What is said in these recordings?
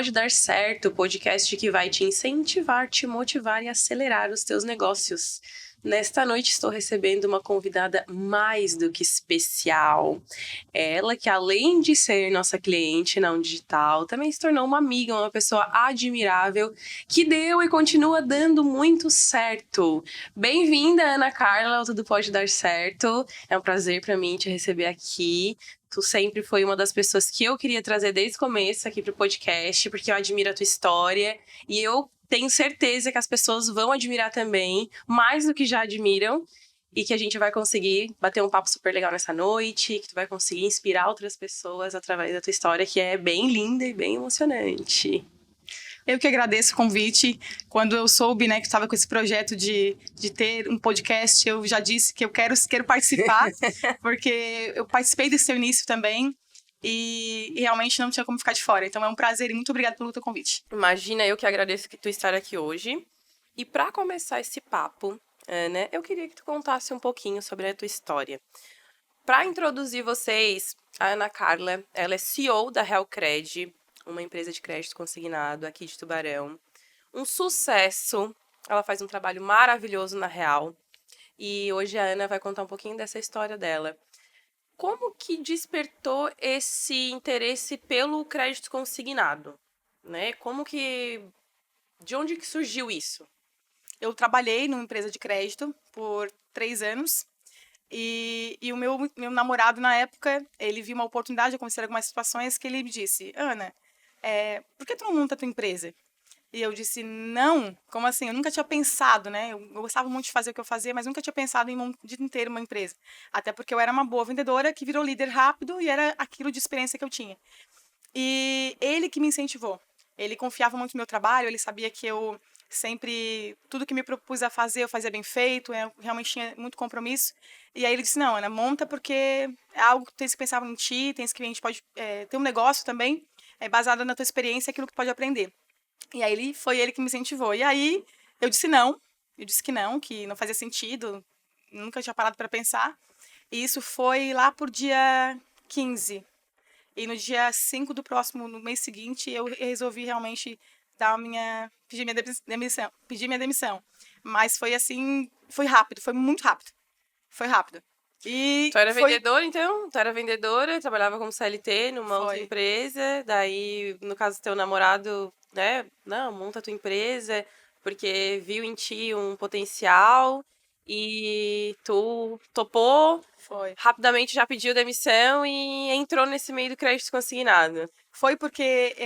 Pode Dar Certo, o podcast que vai te incentivar, te motivar e acelerar os teus negócios. Nesta noite estou recebendo uma convidada mais do que especial. Ela que, além de ser nossa cliente na Digital, também se tornou uma amiga, uma pessoa admirável, que deu e continua dando muito certo. Bem-vinda, Ana Carla, ao Tudo Pode Dar Certo. É um prazer para mim te receber aqui. Tu sempre foi uma das pessoas que eu queria trazer desde o começo aqui pro podcast, porque eu admiro a tua história e eu tenho certeza que as pessoas vão admirar também, mais do que já admiram, e que a gente vai conseguir bater um papo super legal nessa noite, que tu vai conseguir inspirar outras pessoas através da tua história, que é bem linda e bem emocionante. Eu que agradeço o convite. Quando eu soube, né, que estava com esse projeto de ter um podcast, eu já disse que eu quero participar, porque eu participei desse seu início também e realmente não tinha como ficar de fora. Então é um prazer e muito obrigada pelo teu convite. Imagina, eu que agradeço que tu estar aqui hoje. E para começar esse papo, Ana, eu queria que tu contasse um pouquinho sobre a tua história. Para introduzir vocês, a Ana Carla, ela é CEO da Realcred, uma empresa de crédito consignado aqui de Tubarão. Um sucesso, ela faz um trabalho maravilhoso na Real. E hoje a Ana vai contar um pouquinho dessa história dela. Como que despertou esse interesse pelo crédito consignado? Né? De onde que surgiu isso? Eu trabalhei numa empresa de crédito por 3 anos. E o meu namorado, na época, ele viu uma oportunidade de acontecer algumas situações que ele me disse: Ana, por que tu não monta a tua empresa? E eu disse: não, como assim? Eu nunca tinha pensado, né? Eu gostava muito de fazer o que eu fazia, mas nunca tinha pensado em ter uma empresa. Até porque eu era uma boa vendedora que virou líder rápido e era aquilo de experiência que eu tinha. E ele que me incentivou. Ele confiava muito no meu trabalho, ele sabia que eu sempre, tudo que me propus a fazer, eu fazia bem feito, eu realmente tinha muito compromisso. E aí ele disse: não, Ana, monta, porque é algo que tu tens que pensar em ti, a gente pode ter um negócio também, baseado na tua experiência, aquilo que tu pode aprender. E aí foi ele que me incentivou. E aí eu disse não, que não fazia sentido, nunca tinha parado para pensar. E isso foi lá por dia 15. E no dia 5 do próximo, no mês seguinte, eu resolvi realmente pedir minha demissão. Mas foi assim, foi rápido, foi muito rápido. Foi rápido. E tu era vendedora, então? Tu era vendedora, trabalhava como CLT numa outra empresa, daí, no caso do teu namorado, né, não, monta a tua empresa, porque viu em ti um potencial e tu topou, rapidamente já pediu demissão e entrou nesse meio do crédito consignado. Foi porque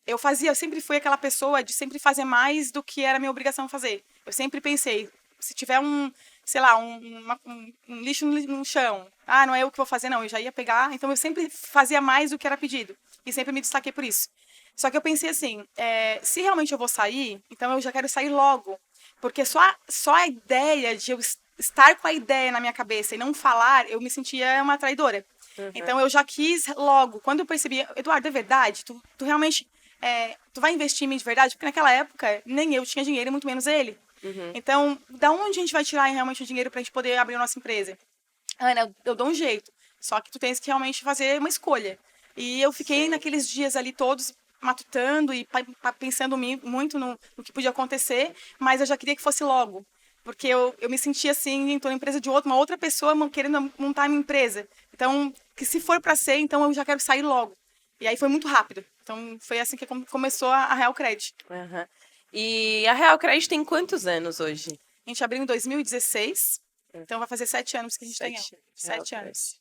eu sempre fui aquela pessoa de sempre fazer mais do que era minha obrigação fazer. Eu sempre pensei, se tiver um lixo no chão, não é eu que vou fazer, não, eu já ia pegar. Então eu sempre fazia mais do que era pedido e sempre me destaquei por isso. Só que eu pensei assim, se realmente eu vou sair, então eu já quero sair logo, porque só a ideia de eu estar com a ideia na minha cabeça e não falar, eu me sentia uma traidora. Uhum. Então eu já quis logo. Quando eu percebi: Eduardo, é verdade? Tu realmente tu vai investir em mim de verdade? Porque naquela época nem eu tinha dinheiro, muito menos ele. Uhum. Então, da onde a gente vai tirar realmente o dinheiro pra gente poder abrir a nossa empresa? Ana, eu dou um jeito. Só que tu tens que realmente fazer uma escolha. E eu fiquei naqueles dias ali todos matutando e pensando muito no que podia acontecer, mas eu já queria que fosse logo. Porque eu me sentia assim, estou na empresa de uma outra pessoa querendo montar a minha empresa. Então, que se for para ser, então eu já quero sair logo. E aí foi muito rápido. Então, foi assim que começou a Realcred. Uhum. E a Realcred tem quantos anos hoje? A gente abriu em 2016, então vai fazer 7 anos que a gente tem ela. 7 anos.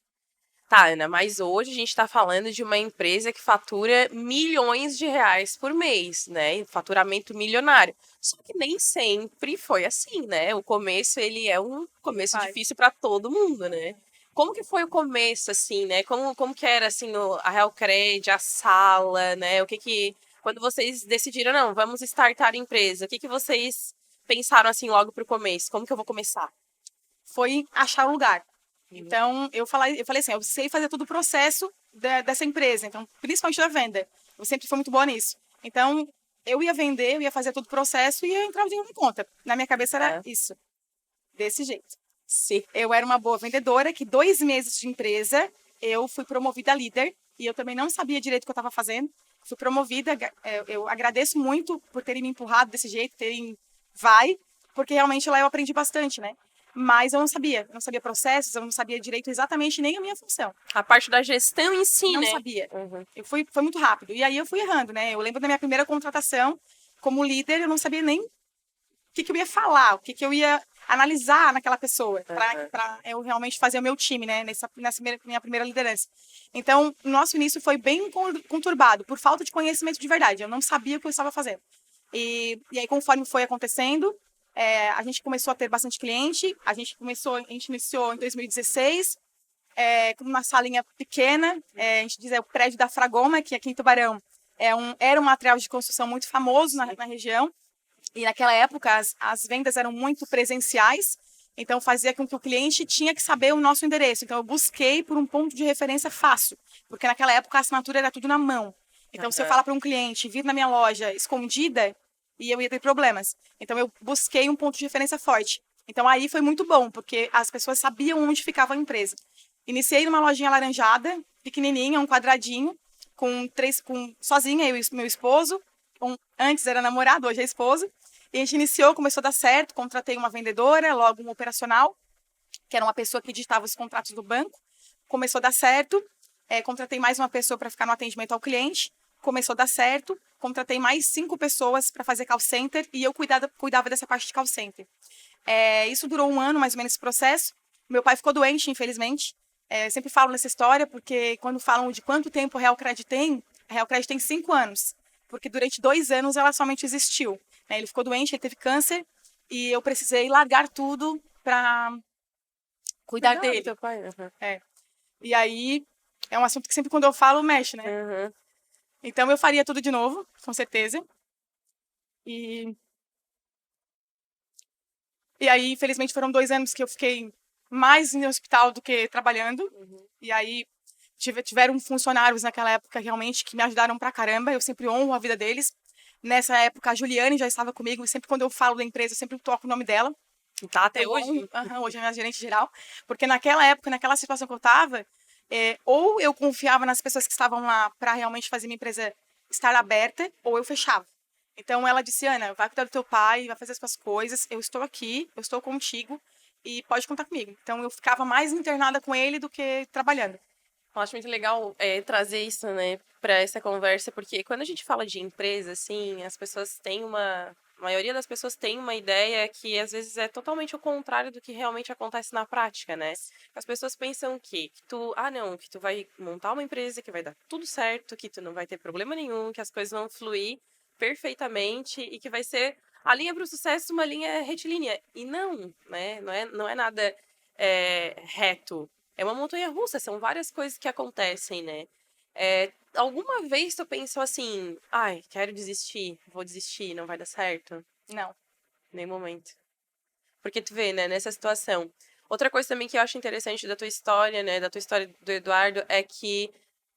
Tá, Ana, mas hoje a gente tá falando de uma empresa que fatura milhões de reais por mês, né? Faturamento milionário. Só que nem sempre foi assim, né? O começo, ele é um começo difícil para todo mundo, né? Como que foi o começo, assim, né? Como que era, assim, a Realcred, a sala, né? Quando vocês decidiram, não, vamos startar a empresa, o que vocês pensaram, assim, logo pro começo? Como que eu vou começar? Foi achar o lugar. Então, eu falei assim, eu sei fazer todo o processo dessa empresa, então, principalmente da venda. Eu sempre fui muito boa nisso. Então, eu ia vender, eu ia fazer todo o processo e ia entrar o dinheiro na conta. Na minha cabeça era isso. Desse jeito. Sim. Eu era uma boa vendedora, que 2 meses de empresa, eu fui promovida a líder, e eu também não sabia direito o que eu estava fazendo. fui promovida, eu agradeço muito por terem me empurrado desse jeito, porque realmente lá eu aprendi bastante, né? Mas eu não sabia processos, eu não sabia direito exatamente nem a minha função. A parte da gestão em si, Não né? sabia. Foi muito rápido. E aí eu fui errando, né? Eu lembro da minha primeira contratação como líder, eu não sabia nem o que eu ia falar, o que eu ia analisar naquela pessoa, para eu realmente fazer o meu time, né? Nessa minha primeira liderança. Então, o nosso início foi bem conturbado, por falta de conhecimento de verdade. Eu não sabia o que eu estava fazendo. E aí, conforme foi acontecendo, a gente começou a ter bastante cliente. A gente iniciou em 2016, com uma salinha pequena. A gente diz o prédio da Fragoma, que aqui em Tubarão era um material de construção muito famoso na região. E naquela época as vendas eram muito presenciais, então fazia com que o cliente tinha que saber o nosso endereço. Então eu busquei por um ponto de referência fácil, porque naquela época a assinatura era tudo na mão. Então se eu falar para um cliente vir na minha loja escondida, e eu ia ter problemas. Então eu busquei um ponto de referência forte. Então aí foi muito bom, porque as pessoas sabiam onde ficava a empresa. Iniciei numa lojinha alaranjada, pequenininha, um quadradinho, sozinha, eu e meu esposo. Antes era namorado, hoje é esposo. E a gente iniciou, começou a dar certo, contratei uma vendedora, logo um operacional, que era uma pessoa que digitava os contratos do banco. Começou a dar certo, contratei mais uma pessoa para ficar no atendimento ao cliente. Começou a dar certo, contratei mais 5 pessoas para fazer call center e eu cuidava dessa parte de call center. Isso durou 1 ano, mais ou menos, esse processo. Meu pai ficou doente, infelizmente. Eu sempre falo nessa história, porque quando falam de quanto tempo a Real Cred tem, a Real Cred tem 5 anos, porque durante 2 anos ela somente existiu. Ele ficou doente, ele teve câncer, e eu precisei largar tudo para cuidar dele. Teu pai, E aí, é um assunto que sempre quando eu falo, mexe, né? Então eu faria tudo de novo, com certeza. E aí, infelizmente, foram 2 anos que eu fiquei mais no hospital do que trabalhando. E aí, tiveram funcionários naquela época realmente que me ajudaram pra caramba. Eu sempre honro a vida deles. Nessa época, a Juliane já estava comigo. E sempre quando eu falo da empresa, eu sempre toco o nome dela. Tá até hoje? hoje? Hoje é minha gerente geral. Porque naquela época, naquela situação que eu estava, ou eu confiava nas pessoas que estavam lá para realmente fazer minha empresa estar aberta, ou eu fechava. Então ela disse, Ana, vai cuidar do teu pai, vai fazer as suas coisas, eu estou aqui, eu estou contigo e pode contar comigo. Então eu ficava mais internada com ele do que trabalhando. Eu acho muito legal trazer isso, né, para essa conversa, porque quando a gente fala de empresa, assim, as pessoas têm a maioria das pessoas tem uma ideia que às vezes é totalmente o contrário do que realmente acontece na prática, né? As pessoas pensam que que tu vai montar uma empresa, que vai dar tudo certo, que tu não vai ter problema nenhum, que as coisas vão fluir perfeitamente e que vai ser a linha para o sucesso uma linha retilínea. E não, né? Não é nada reto. É uma montanha-russa, são várias coisas que acontecem, né? Alguma vez tu pensou assim, ai, quero desistir, vou desistir, não vai dar certo? Não. Nem momento. Porque tu vê, né, nessa situação. Outra coisa também que eu acho interessante da tua história, né, da tua história do Eduardo, é que,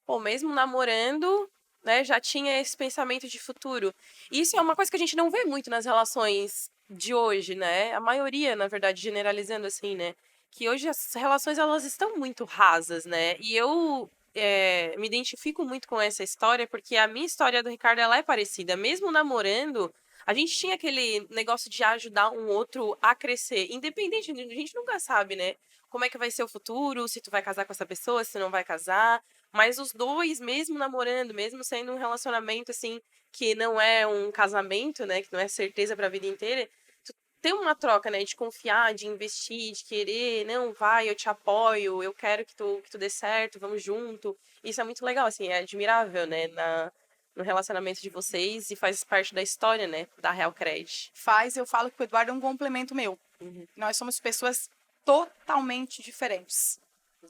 pô, mesmo namorando, né, já tinha esse pensamento de futuro. E isso é uma coisa que a gente não vê muito nas relações de hoje, né? A maioria, na verdade, generalizando assim, né? Que hoje as relações, elas estão muito rasas, né? E eu me identifico muito com essa história, porque a minha história do Ricardo, ela é parecida. Mesmo namorando, a gente tinha aquele negócio de ajudar um outro a crescer. Independente, a gente nunca sabe, né? Como é que vai ser o futuro, se tu vai casar com essa pessoa, se tu não vai casar. Mas os dois, mesmo namorando, mesmo sendo um relacionamento, assim, que não é um casamento, né? Que não é certeza pra vida inteira, tu tem uma troca, né? De confiar, de investir, de querer, não, vai, eu te apoio, eu quero que tu dê certo, vamos junto. Isso é muito legal, assim, é admirável, né? No relacionamento de vocês e faz parte da história, né? Da Real Cred. Eu falo que o Eduardo é um complemento meu. Nós somos pessoas totalmente diferentes.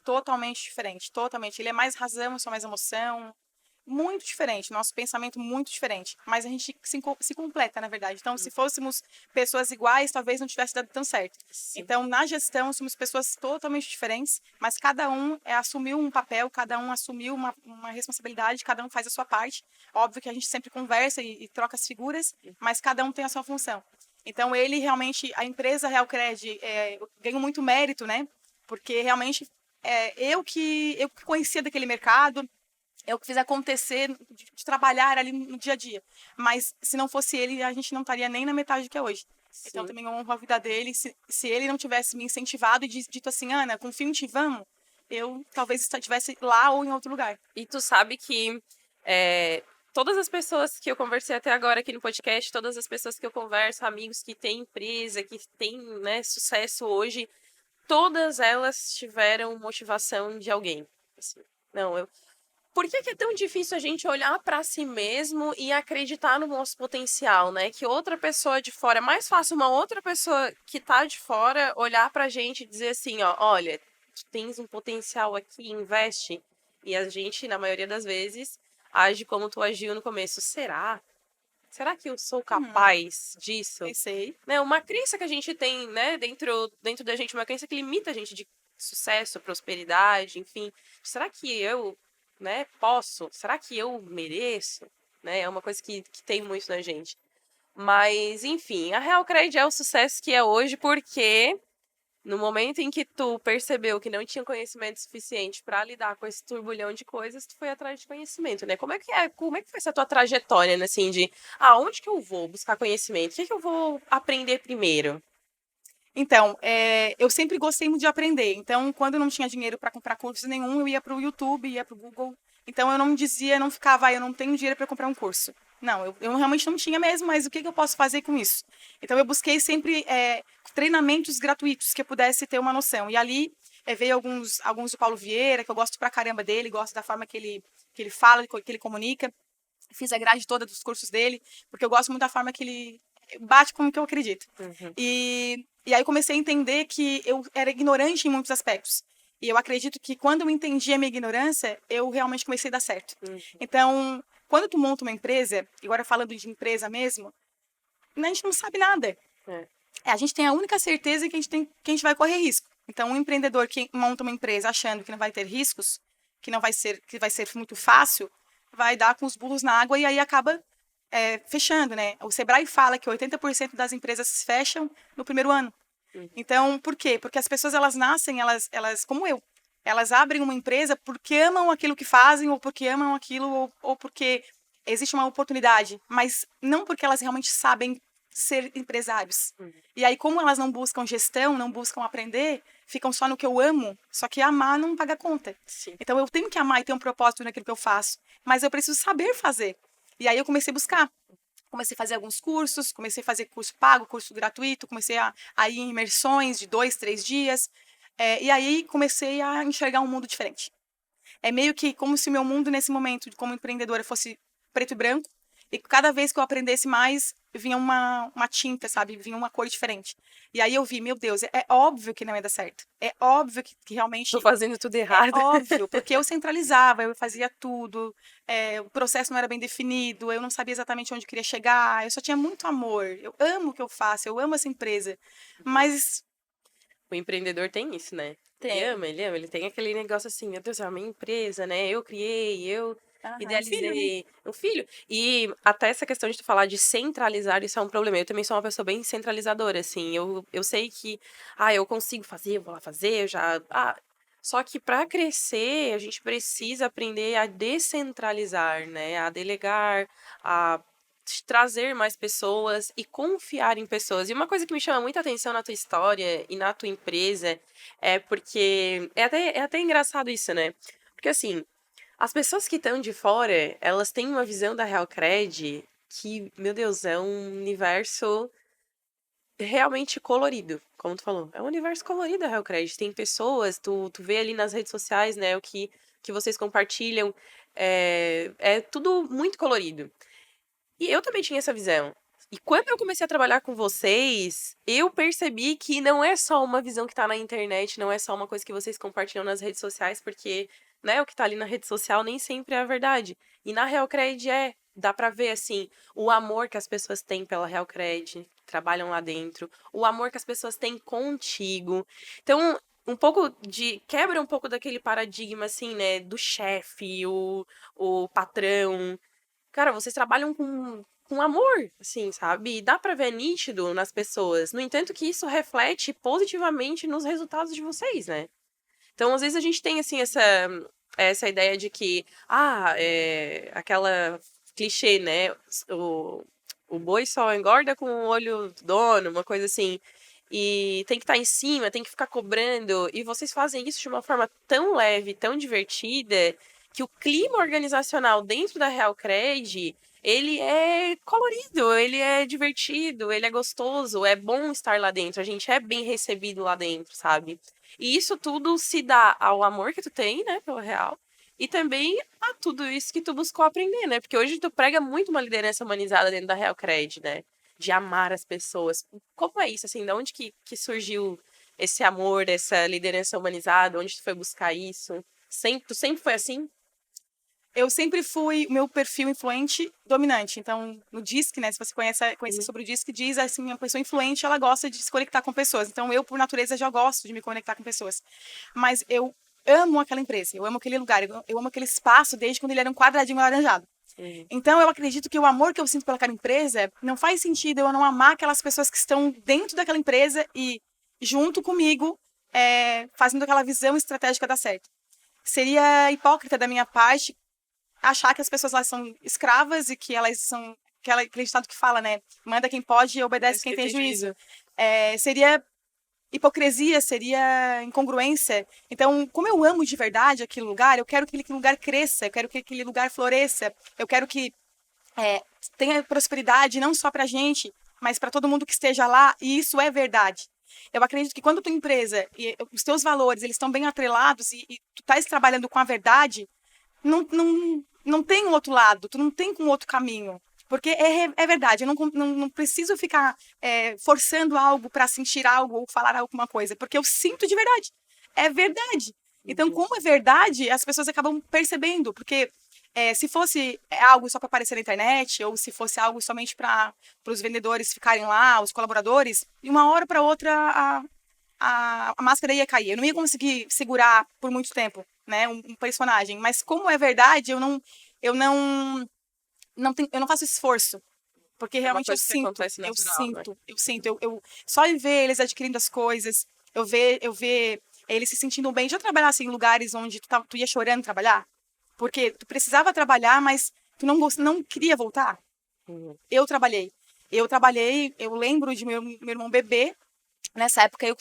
Totalmente diferente, totalmente. Ele é mais razão, eu sou mais emoção. Muito diferente, nosso pensamento muito diferente. Mas a gente se completa, na verdade. Então, se fôssemos pessoas iguais, talvez não tivesse dado tão certo. Sim. Então, na gestão, somos pessoas totalmente diferentes, mas cada um assumiu um papel, cada um assumiu uma responsabilidade, cada um faz a sua parte. Óbvio que a gente sempre conversa e troca as figuras, mas cada um tem a sua função. Então, ele realmente, a empresa Real Cred ganhou muito mérito, né? Porque realmente eu que conhecia daquele mercado, eu que fiz acontecer de trabalhar ali no dia a dia. Mas se não fosse ele, a gente não estaria nem na metade que é hoje. Então, Sim. também eu honro a vida dele. Se ele não tivesse me incentivado e dito assim, Ana, confia em ti, vamos, eu talvez estivesse lá ou em outro lugar. E tu sabe que todas as pessoas que eu conversei até agora aqui no podcast, todas as pessoas que eu converso, amigos que têm empresa, que têm, né, sucesso hoje, todas elas tiveram motivação de alguém. Assim, não, por que é tão difícil a gente olhar para si mesmo e acreditar no nosso potencial, né? Que outra pessoa de fora, é mais fácil uma outra pessoa que tá de fora olhar pra gente e dizer assim, ó, olha, tu tens um potencial aqui, investe. E a gente, na maioria das vezes, age como tu agiu no começo. Será? Será que eu sou capaz disso? Pensei. Né, uma crença que a gente tem, né, dentro da gente, uma crença que limita a gente de sucesso, prosperidade, enfim. Será que eu, né, posso? Será que eu mereço? Né, é uma coisa que tem muito na gente. Mas, enfim, a Real Cred é o sucesso que é hoje porque no momento em que tu percebeu que não tinha conhecimento suficiente para lidar com esse turbulhão de coisas, tu foi atrás de conhecimento, né? Como é que foi essa tua trajetória, né, assim, de aonde que eu vou buscar conhecimento? O que que eu vou aprender primeiro? Então, eu sempre gostei muito de aprender. Então, quando eu não tinha dinheiro para comprar curso nenhum, eu ia para o YouTube, ia para o Google. Então, eu não me dizia, não ficava, eu não tenho dinheiro para comprar um curso. Não, eu realmente não tinha mesmo, mas o que eu posso fazer com isso? Então, eu busquei sempre treinamentos gratuitos que eu pudesse ter uma noção. E ali veio alguns do Paulo Vieira, que eu gosto pra caramba dele, gosto da forma que ele fala, que ele comunica. Fiz a grade toda dos cursos dele, porque eu gosto muito da forma que ele bate com o que eu acredito. Uhum. E aí eu comecei a entender que eu era ignorante em muitos aspectos. E eu acredito que quando eu entendi a minha ignorância, eu realmente comecei a dar certo. Uhum. Então, quando tu monta uma empresa, agora falando de empresa mesmo, a gente não sabe nada. É. A gente tem a única certeza que a gente vai correr risco. Então, um empreendedor que monta uma empresa achando que não vai ter riscos, que vai ser muito fácil, vai dar com os burros na água e aí acaba fechando, né? O Sebrae fala que 80% das empresas fecham no primeiro ano. Então, por quê? Porque as pessoas, elas nascem, elas como eu, elas abrem uma empresa porque amam aquilo que fazem, ou porque amam aquilo, ou porque existe uma oportunidade, mas não porque elas realmente sabem ser empresários. E aí, como elas não buscam gestão, não buscam aprender, ficam só no que eu amo, só que amar não paga conta. Sim. Então, eu tenho que amar e ter um propósito naquilo que eu faço, mas eu preciso saber fazer. E aí, eu comecei a buscar. Comecei a fazer alguns cursos, comecei a fazer curso pago, curso gratuito, comecei a ir em imersões de 2, 3 dias. E aí comecei a enxergar um mundo diferente. É meio que como se o meu mundo nesse momento, como empreendedora, fosse preto e branco. E cada vez que eu aprendesse mais, vinha uma tinta, sabe? Vinha uma cor diferente. E aí eu vi, meu Deus, é óbvio que não ia dar certo. É óbvio que realmente Tô fazendo tudo errado. óbvio, porque eu centralizava, eu fazia tudo, o processo não era bem definido, eu não sabia exatamente onde eu queria chegar, eu só tinha muito amor, eu amo o que eu faço, eu amo essa empresa, mas O empreendedor tem isso, né? tem, Ele ama, ele tem aquele negócio assim, meu Deus, é a minha empresa, né? Eu criei, eu um filho, né? idealizei um filho. E até essa questão de tu falar de centralizar, isso é um problema. Eu também sou uma pessoa bem centralizadora, assim. Eu sei que, eu consigo fazer, eu vou lá fazer, eu já. Só que para crescer, a gente precisa aprender a descentralizar, né? A delegar, a trazer mais pessoas e confiar em pessoas. E uma coisa que me chama muita atenção na tua história e na tua empresa é porque é até engraçado isso, né? Porque assim, as pessoas que estão de fora, elas têm uma visão da Real Cred que, meu Deus, é um universo realmente colorido, como tu falou. É um universo colorido a Real Cred. Tem pessoas, tu vê ali nas redes sociais, né, que vocês compartilham, é tudo muito colorido. E eu também tinha essa visão. E quando eu comecei a trabalhar com vocês, eu percebi que não é só uma visão que tá na internet, não é só uma coisa que vocês compartilham nas redes sociais, porque, né, o que tá ali na rede social nem sempre é a verdade. E na Real Cred dá pra ver, assim, o amor que as pessoas têm pela Real Cred, que trabalham lá dentro, o amor que as pessoas têm contigo. Então, quebra um pouco daquele paradigma, assim, né, do chefe, o patrão. Cara, vocês trabalham com amor, assim, sabe? E dá pra ver nítido nas pessoas. No entanto, que isso reflete positivamente nos resultados de vocês, né? Então, às vezes a gente tem, assim, essa ideia de que, aquela clichê, né? O boi só engorda com o olho do dono, uma coisa assim. E tem que estar em cima, tem que ficar cobrando. E vocês fazem isso de uma forma tão leve, tão divertida, que o clima organizacional dentro da Real Cred, ele é colorido, ele é divertido, ele é gostoso, é bom estar lá dentro. A gente é bem recebido lá dentro, sabe? E isso tudo se dá ao amor que tu tem, né, pelo Real. E também a tudo isso que tu buscou aprender, né? Porque hoje tu prega muito uma liderança humanizada dentro da Real Cred, né? De amar as pessoas. Como é isso, assim? De onde que surgiu esse amor, essa liderança humanizada? Onde tu foi buscar isso? Tu sempre foi assim? Eu sempre fui meu perfil influente dominante. Então, no DISC, né, se você conhece sobre o DISC, diz assim, uma pessoa influente, ela gosta de se conectar com pessoas. Então, eu, por natureza, já gosto de me conectar com pessoas. Mas eu amo aquela empresa, eu amo aquele lugar, eu amo aquele espaço desde quando ele era um quadradinho alaranjado. Então, eu acredito que o amor que eu sinto pelaquela empresa não faz sentido eu não amar aquelas pessoas que estão dentro daquela empresa e junto comigo, fazendo aquela visão estratégica dar certo. Seria hipócrita da minha parte achar que as pessoas lá são escravas e que elas são aquele ditado que fala, né? Manda quem pode e obedece quem tem juízo. Seria hipocrisia, seria incongruência. Então, como eu amo de verdade aquele lugar, eu quero que aquele lugar cresça, eu quero que aquele lugar floresça, eu quero que tenha prosperidade não só para a gente, mas para todo mundo que esteja lá, e isso é verdade. Eu acredito que quando a tua empresa e os teus valores eles estão bem atrelados e tu estás trabalhando com a verdade, não tem um outro lado, tu não tem um outro caminho. Porque é verdade, eu não preciso ficar forçando algo para sentir algo ou falar alguma coisa, porque eu sinto de verdade. É verdade. Então, como é verdade, as pessoas acabam percebendo, porque se fosse algo só para aparecer na internet, ou se fosse algo somente para os vendedores ficarem lá, os colaboradores, de uma hora para outra a máscara ia cair. Eu não ia conseguir segurar por muito tempo, né, um personagem. Mas como é verdade, eu não faço esforço. Porque É uma realmente coisa que acontece natural, né? eu sinto, só em ver eles adquirindo as coisas, eu ver eles se sentindo bem. Já trabalhasse em lugares onde tu ia chorando trabalhar? Porque tu precisava trabalhar, mas tu não queria voltar? Uhum. Eu trabalhei, eu lembro de meu irmão bebê. Nessa época eu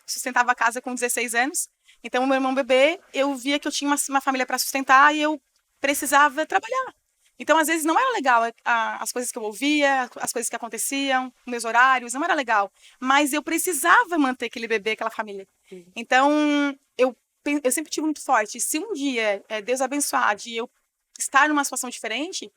sustentava a casa com 16 anos. Então, o meu irmão bebê, eu via que eu tinha uma família para sustentar e eu precisava trabalhar. Então, às vezes, não era legal as coisas que eu ouvia, as coisas que aconteciam, meus horários, não era legal. Mas eu precisava manter aquele bebê, aquela família. Então, eu sempre tive muito forte. Se um dia Deus abençoar de eu estar numa situação diferente,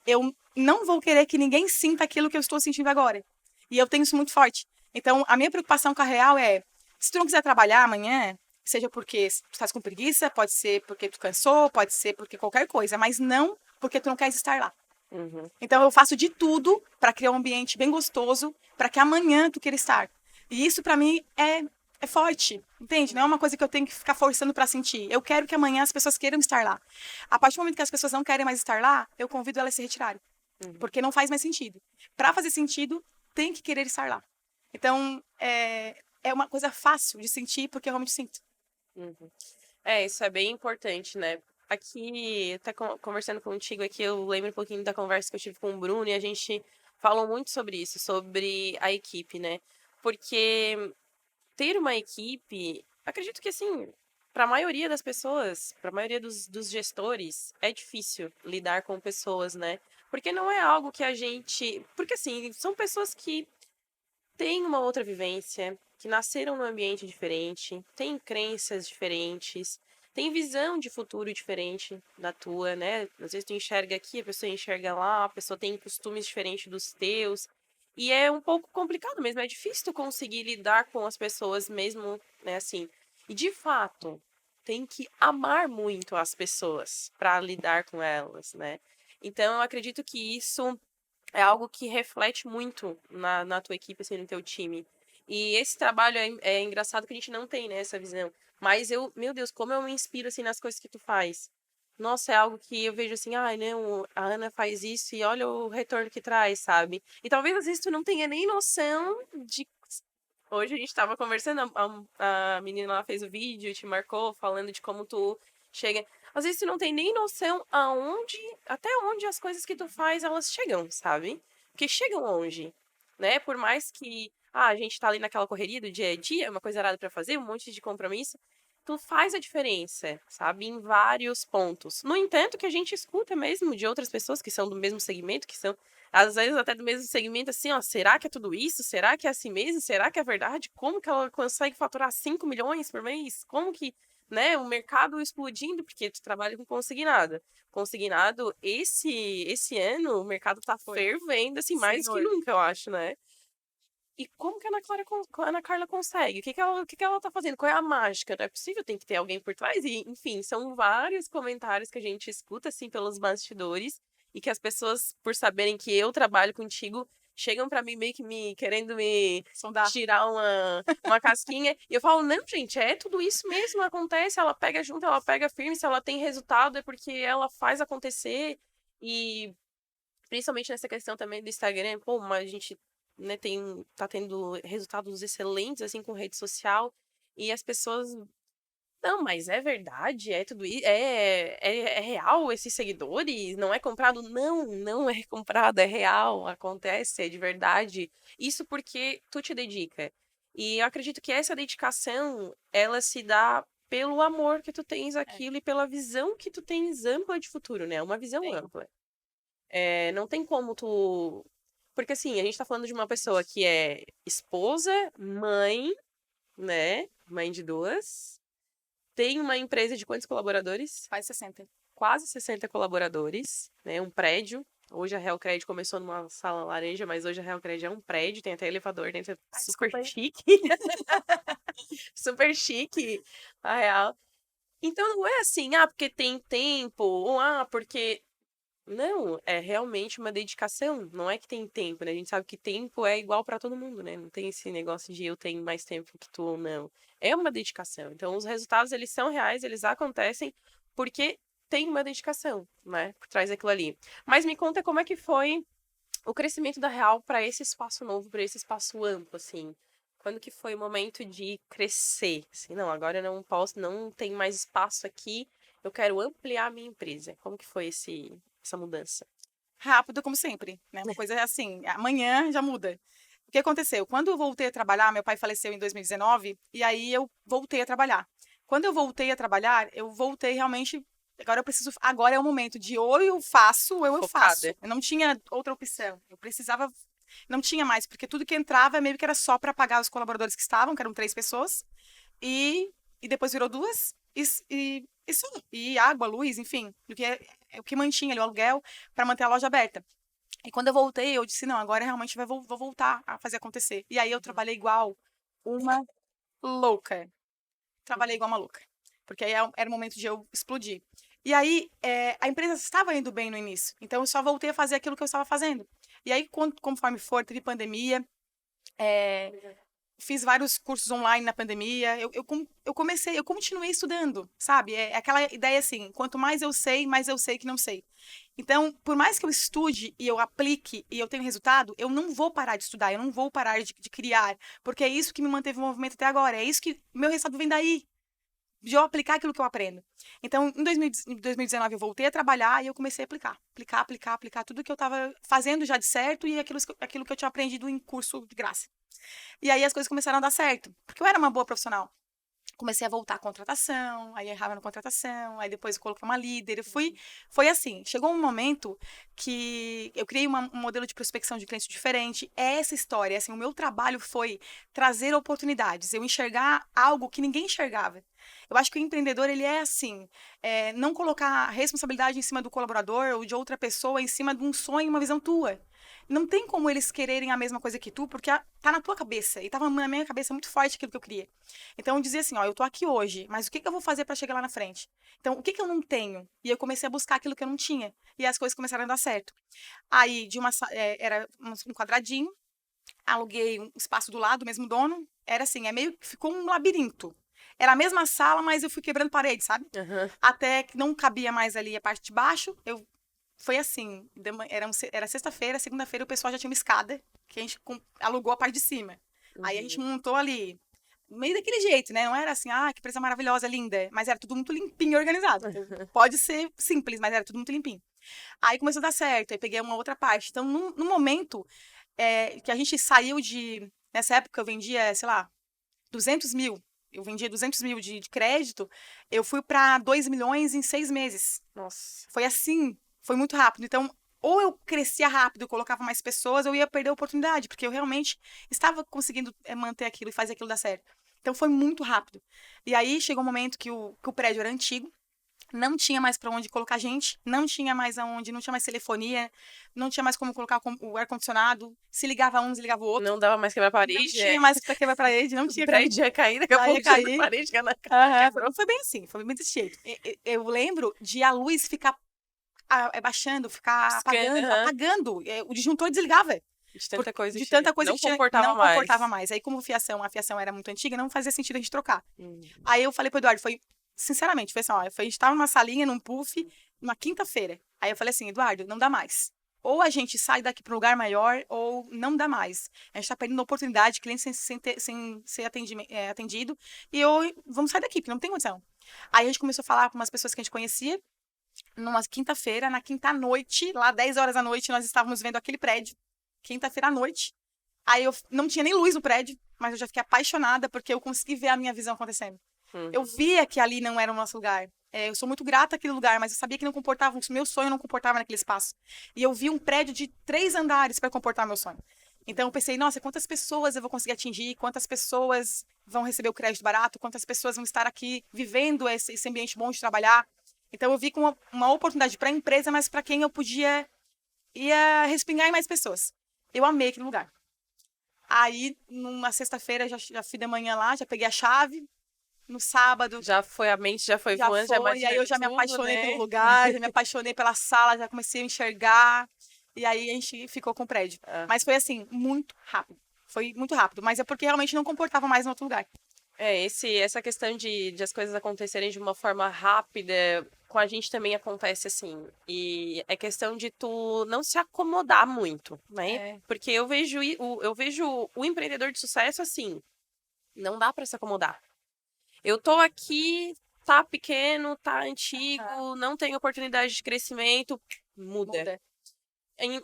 eu não vou querer que ninguém sinta aquilo que eu estou sentindo agora. E eu tenho isso muito forte. Então, a minha preocupação com a Real é, se tu não quiser trabalhar amanhã, seja porque tu estás com preguiça, pode ser porque tu cansou, pode ser porque qualquer coisa, mas não porque tu não queres estar lá. Uhum. Então, eu faço de tudo para criar um ambiente bem gostoso, para que amanhã tu queira estar. E isso, para mim, é forte, entende? Não é uma coisa que eu tenho que ficar forçando para sentir. Eu quero que amanhã as pessoas queiram estar lá. A partir do momento que as pessoas não querem mais estar lá, eu convido elas a se retirarem. Porque não faz mais sentido. Para fazer sentido, tem que querer estar lá. Então, é uma coisa fácil de sentir, porque eu realmente sinto. Uhum. Isso é bem importante, né? Aqui, até conversando contigo aqui, eu lembro um pouquinho da conversa que eu tive com o Bruno e a gente falou muito sobre isso, sobre a equipe, né? Porque ter uma equipe, acredito que assim, para a maioria das pessoas, para a maioria dos gestores, é difícil lidar com pessoas, né? Porque não é algo que a gente. Porque assim, são pessoas que têm uma outra vivência, que nasceram num ambiente diferente, têm crenças diferentes, têm visão de futuro diferente da tua, né? Às vezes tu enxerga aqui, a pessoa enxerga lá, a pessoa tem costumes diferentes dos teus. E é um pouco complicado mesmo, é difícil tu conseguir lidar com as pessoas mesmo, né, assim. E de fato, tem que amar muito as pessoas para lidar com elas, né? Então, eu acredito que isso é algo que reflete muito na tua equipe, assim, no teu time. E esse trabalho é engraçado que a gente não tem, né, essa visão. Mas meu Deus, como eu me inspiro, assim, nas coisas que tu faz. Nossa, é algo que eu vejo assim, ai, não, a Ana faz isso e olha o retorno que traz, sabe? E talvez às vezes tu não tenha nem noção de. Hoje a gente tava conversando, a menina lá fez o vídeo, te marcou, falando de como tu Chega. Às vezes tu não tem nem noção até onde as coisas que tu faz, elas chegam, sabe? Porque chegam longe, né? Por mais que a gente tá ali naquela correria do dia a dia, uma coisa errada pra fazer, um monte de compromisso, tu faz a diferença, sabe? Em vários pontos. No entanto, que a gente escuta mesmo de outras pessoas que são do mesmo segmento, que são, às vezes, até do mesmo segmento, assim, ó, será que é tudo isso? Será que é assim mesmo? Será que é verdade? Como que ela consegue faturar 5 milhões por mês? Como que, né, o mercado explodindo, porque tu trabalha com consignado. Consignado, esse ano, o mercado tá fervendo, assim, mais que Senhor. nunca, eu acho, né? E como que a Ana Carla consegue? O que que ela tá fazendo? Qual é a mágica? Não é possível, tem que ter alguém por trás. E, enfim, são vários comentários que a gente escuta, assim, pelos bastidores. E que as pessoas, por saberem que eu trabalho contigo, chegam pra mim meio que querendo me Sondar. tirar uma casquinha. E eu falo, não, gente, é tudo isso mesmo, acontece. Ela pega junto, ela pega firme. Se ela tem resultado, é porque ela faz acontecer. E principalmente nessa questão também do Instagram, pô, mas a gente, né, tá tendo resultados excelentes, assim, com rede social, e as pessoas, não, mas é verdade, é tudo isso, é real esses seguidores, não é comprado? Não, não é comprado, é real, acontece, é de verdade. Isso porque tu te dedica. E eu acredito que essa dedicação, ela se dá pelo amor que tu tens àquilo e pela visão que tu tens ampla de futuro, né? Uma visão Sim. ampla. Não tem como tu. Porque assim, a gente tá falando de uma pessoa que é esposa, mãe, né? Mãe de duas. Tem uma empresa de quantos colaboradores? Faz 60. Quase 60 colaboradores, né? Um prédio. Hoje a Real Cred começou numa sala laranja, mas hoje a Real Cred é um prédio, tem até elevador dentro, super Desculpa aí. chique. Super chique, a Real. Então não é assim, porque tem tempo, ou porque não, é realmente uma dedicação. Não é que tem tempo, né? A gente sabe que tempo é igual pra todo mundo, né? Não tem esse negócio de eu tenho mais tempo que tu ou não. É uma dedicação. Então, os resultados, eles são reais, eles acontecem porque tem uma dedicação, né? Por trás daquilo ali. Mas me conta como é que foi o crescimento da Real para esse espaço novo, para esse espaço amplo, assim. Quando que foi o momento de crescer? Assim, não, agora eu não posso, não tem mais espaço aqui, eu quero ampliar a minha empresa. Como que foi essa mudança? Rápido, como sempre, né? Uma coisa assim, amanhã já muda. O que aconteceu? Quando eu voltei a trabalhar, meu pai faleceu em 2019, e aí eu voltei a trabalhar. Quando eu voltei a trabalhar, eu voltei realmente. Agora é o momento de ou eu faço, ou eu faço. Focada. Eu não tinha outra opção. Eu precisava. Não tinha mais, porque tudo que entrava meio que era só para pagar os colaboradores que estavam, que eram 3 pessoas, e depois virou duas, e água, luz, enfim, é o que mantinha ali, o aluguel para manter a loja aberta. E quando eu voltei, eu disse, não, agora realmente vou voltar a fazer acontecer. E aí eu trabalhei igual uma louca. Trabalhei igual uma louca. Porque aí era o momento de eu explodir. E aí, a empresa estava indo bem no início. Então, eu só voltei a fazer aquilo que eu estava fazendo. E aí, conforme for, teve pandemia, fiz vários cursos online na pandemia. Eu continuei estudando, sabe? É aquela ideia assim: quanto mais eu sei que não sei. Então, por mais que eu estude e eu aplique e eu tenha resultado, eu não vou parar de estudar, eu não vou parar de criar, porque é isso que me manteve no movimento até agora. É isso que meu resultado vem daí, de eu aplicar aquilo que eu aprendo. Então, em 2019, eu voltei a trabalhar e eu comecei a aplicar tudo que eu estava fazendo já de certo e aquilo que eu tinha aprendido em curso de graça. E aí as coisas começaram a dar certo, porque eu era uma boa profissional. Comecei a voltar à contratação, aí errava na contratação, aí depois eu coloquei uma líder. Foi assim, chegou um momento que eu criei um modelo de prospecção de clientes diferente. É essa história, assim, o meu trabalho foi trazer oportunidades, eu enxergar algo que ninguém enxergava. Eu acho que o empreendedor, ele é assim, não colocar a responsabilidade em cima do colaborador ou de outra pessoa, em cima de um sonho, uma visão tua. Não tem como eles quererem a mesma coisa que tu, porque tá na tua cabeça. E tava na minha cabeça muito forte aquilo que eu queria. Então eu dizia assim, ó, eu tô aqui hoje, mas o que eu vou fazer para chegar lá na frente? Então, o que eu não tenho? E eu comecei a buscar aquilo que eu não tinha. E as coisas começaram a dar certo. Aí, era um quadradinho, aluguei um espaço do lado, do mesmo dono. Era assim, meio que ficou um labirinto. Era a mesma sala, mas eu fui quebrando parede, sabe? Uhum. Até que não cabia mais ali a parte de baixo. Foi assim, era sexta-feira, segunda-feira o pessoal já tinha uma escada, que a gente alugou a parte de cima. Aí a gente montou ali meio daquele jeito, né? Não era assim, que empresa maravilhosa, linda. Mas era tudo muito limpinho e organizado. Pode ser simples, mas era tudo muito limpinho. Aí começou a dar certo, aí peguei uma outra parte. Então, no momento que a gente saiu de... Nessa época eu vendia, sei lá, 200 mil. Eu vendia 200 mil de crédito. Eu fui para 2 milhões em 6 meses. Nossa. Foi assim, foi muito rápido. Então, ou eu crescia rápido, colocava mais pessoas, ou eu ia perder a oportunidade, porque eu realmente estava conseguindo manter aquilo e fazer aquilo dar certo. Então, foi muito rápido. E aí, chegou um momento que o prédio era antigo, não tinha mais para onde colocar gente, não tinha mais aonde, não tinha mais telefonia, não tinha mais como colocar o ar-condicionado, se ligava um, desligava o outro. Não dava mais quebrar a Não parede, tinha mais para quebrar parede, não tinha O prédio ia cair, daqui a Aí pouco ia cair. a parede Aham, foi bem assim, foi bem desse jeito. Eu lembro de a luz ficar baixando, ficar Piscando, apagando. O disjuntor desligava. De tanta coisa De que tanta coisa não que tinha, comportava não mais. comportava mais. Aí, como a fiação era muito antiga, não fazia sentido a gente trocar. Aí eu falei pro Eduardo, sinceramente, foi assim, ó, a gente tava numa salinha, num puff, numa quinta-feira. Aí eu falei assim, Eduardo, não dá mais. Ou a gente sai daqui para um lugar maior, ou não dá mais. A gente tá perdendo a oportunidade, cliente sem ser atendido, vamos sair daqui, porque não tem condição. Aí a gente começou a falar com umas pessoas que a gente conhecia, numa quinta-feira, na quinta-noite, lá 10 horas da noite, nós estávamos vendo aquele prédio, quinta-feira à noite. Aí eu não tinha nem luz no prédio, mas eu já fiquei apaixonada porque eu consegui ver a minha visão acontecendo. Eu via que ali não era o nosso lugar. Eu sou muito grata àquele lugar, mas eu sabia que não comportava, o meu sonho não comportava naquele espaço. E eu vi um prédio de 3 andares para comportar meu sonho. Então eu pensei, nossa, quantas pessoas eu vou conseguir atingir, quantas pessoas vão receber o crédito barato, quantas pessoas vão estar aqui vivendo esse ambiente bom de trabalhar. Então eu vi com uma oportunidade para a empresa, mas para quem eu ia respingar em mais pessoas. Eu amei aquele lugar. Aí, numa sexta-feira, já fui de manhã lá, já peguei a chave. No sábado. A mente já foi voando, já foi, e aí eu já me apaixonei pelo lugar, já me apaixonei pela sala, já comecei a enxergar. E aí a gente ficou com o prédio. Mas foi assim, muito rápido. Foi muito rápido, mas é porque realmente não comportava mais em outro lugar. Essa questão de as coisas acontecerem de uma forma rápida, com a gente também acontece assim. E é questão de tu não se acomodar muito, né? Porque eu vejo o empreendedor de sucesso assim, não dá pra se acomodar. Eu tô aqui, tá pequeno, tá antigo, não tem oportunidade de crescimento, muda.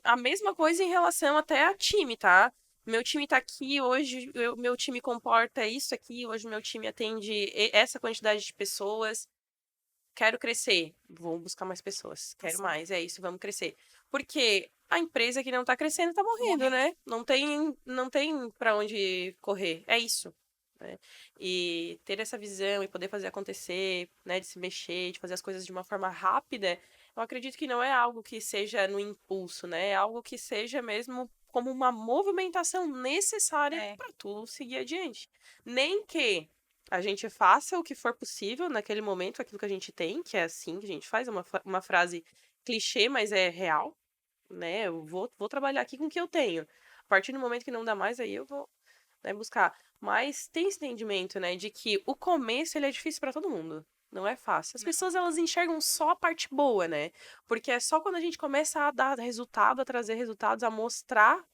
A mesma coisa em relação até a time, tá? Meu time tá aqui, hoje meu time comporta isso aqui, hoje meu time atende essa quantidade de pessoas. Quero crescer, vou buscar mais pessoas. Quero mais, é isso, vamos crescer. Porque a empresa que não tá crescendo tá morrendo, né? Não tem para onde correr. É isso. Né? E ter essa visão e poder fazer acontecer, né? De se mexer, de fazer as coisas de uma forma rápida, eu acredito que não é algo que seja no impulso, né? É algo que seja mesmo como uma movimentação necessária para tu seguir adiante. Nem que a gente faça o que for possível naquele momento, aquilo que a gente tem, que é assim que a gente faz, é uma frase clichê, mas é real, né? Eu vou trabalhar aqui com o que eu tenho. A partir do momento que não dá mais, aí eu vou, né, buscar. Mas tem esse entendimento, né, de que o começo ele é difícil para todo mundo. Não é fácil. As pessoas, elas enxergam só a parte boa, né? Porque é só quando a gente começa a dar resultado, a trazer resultados, a mostrar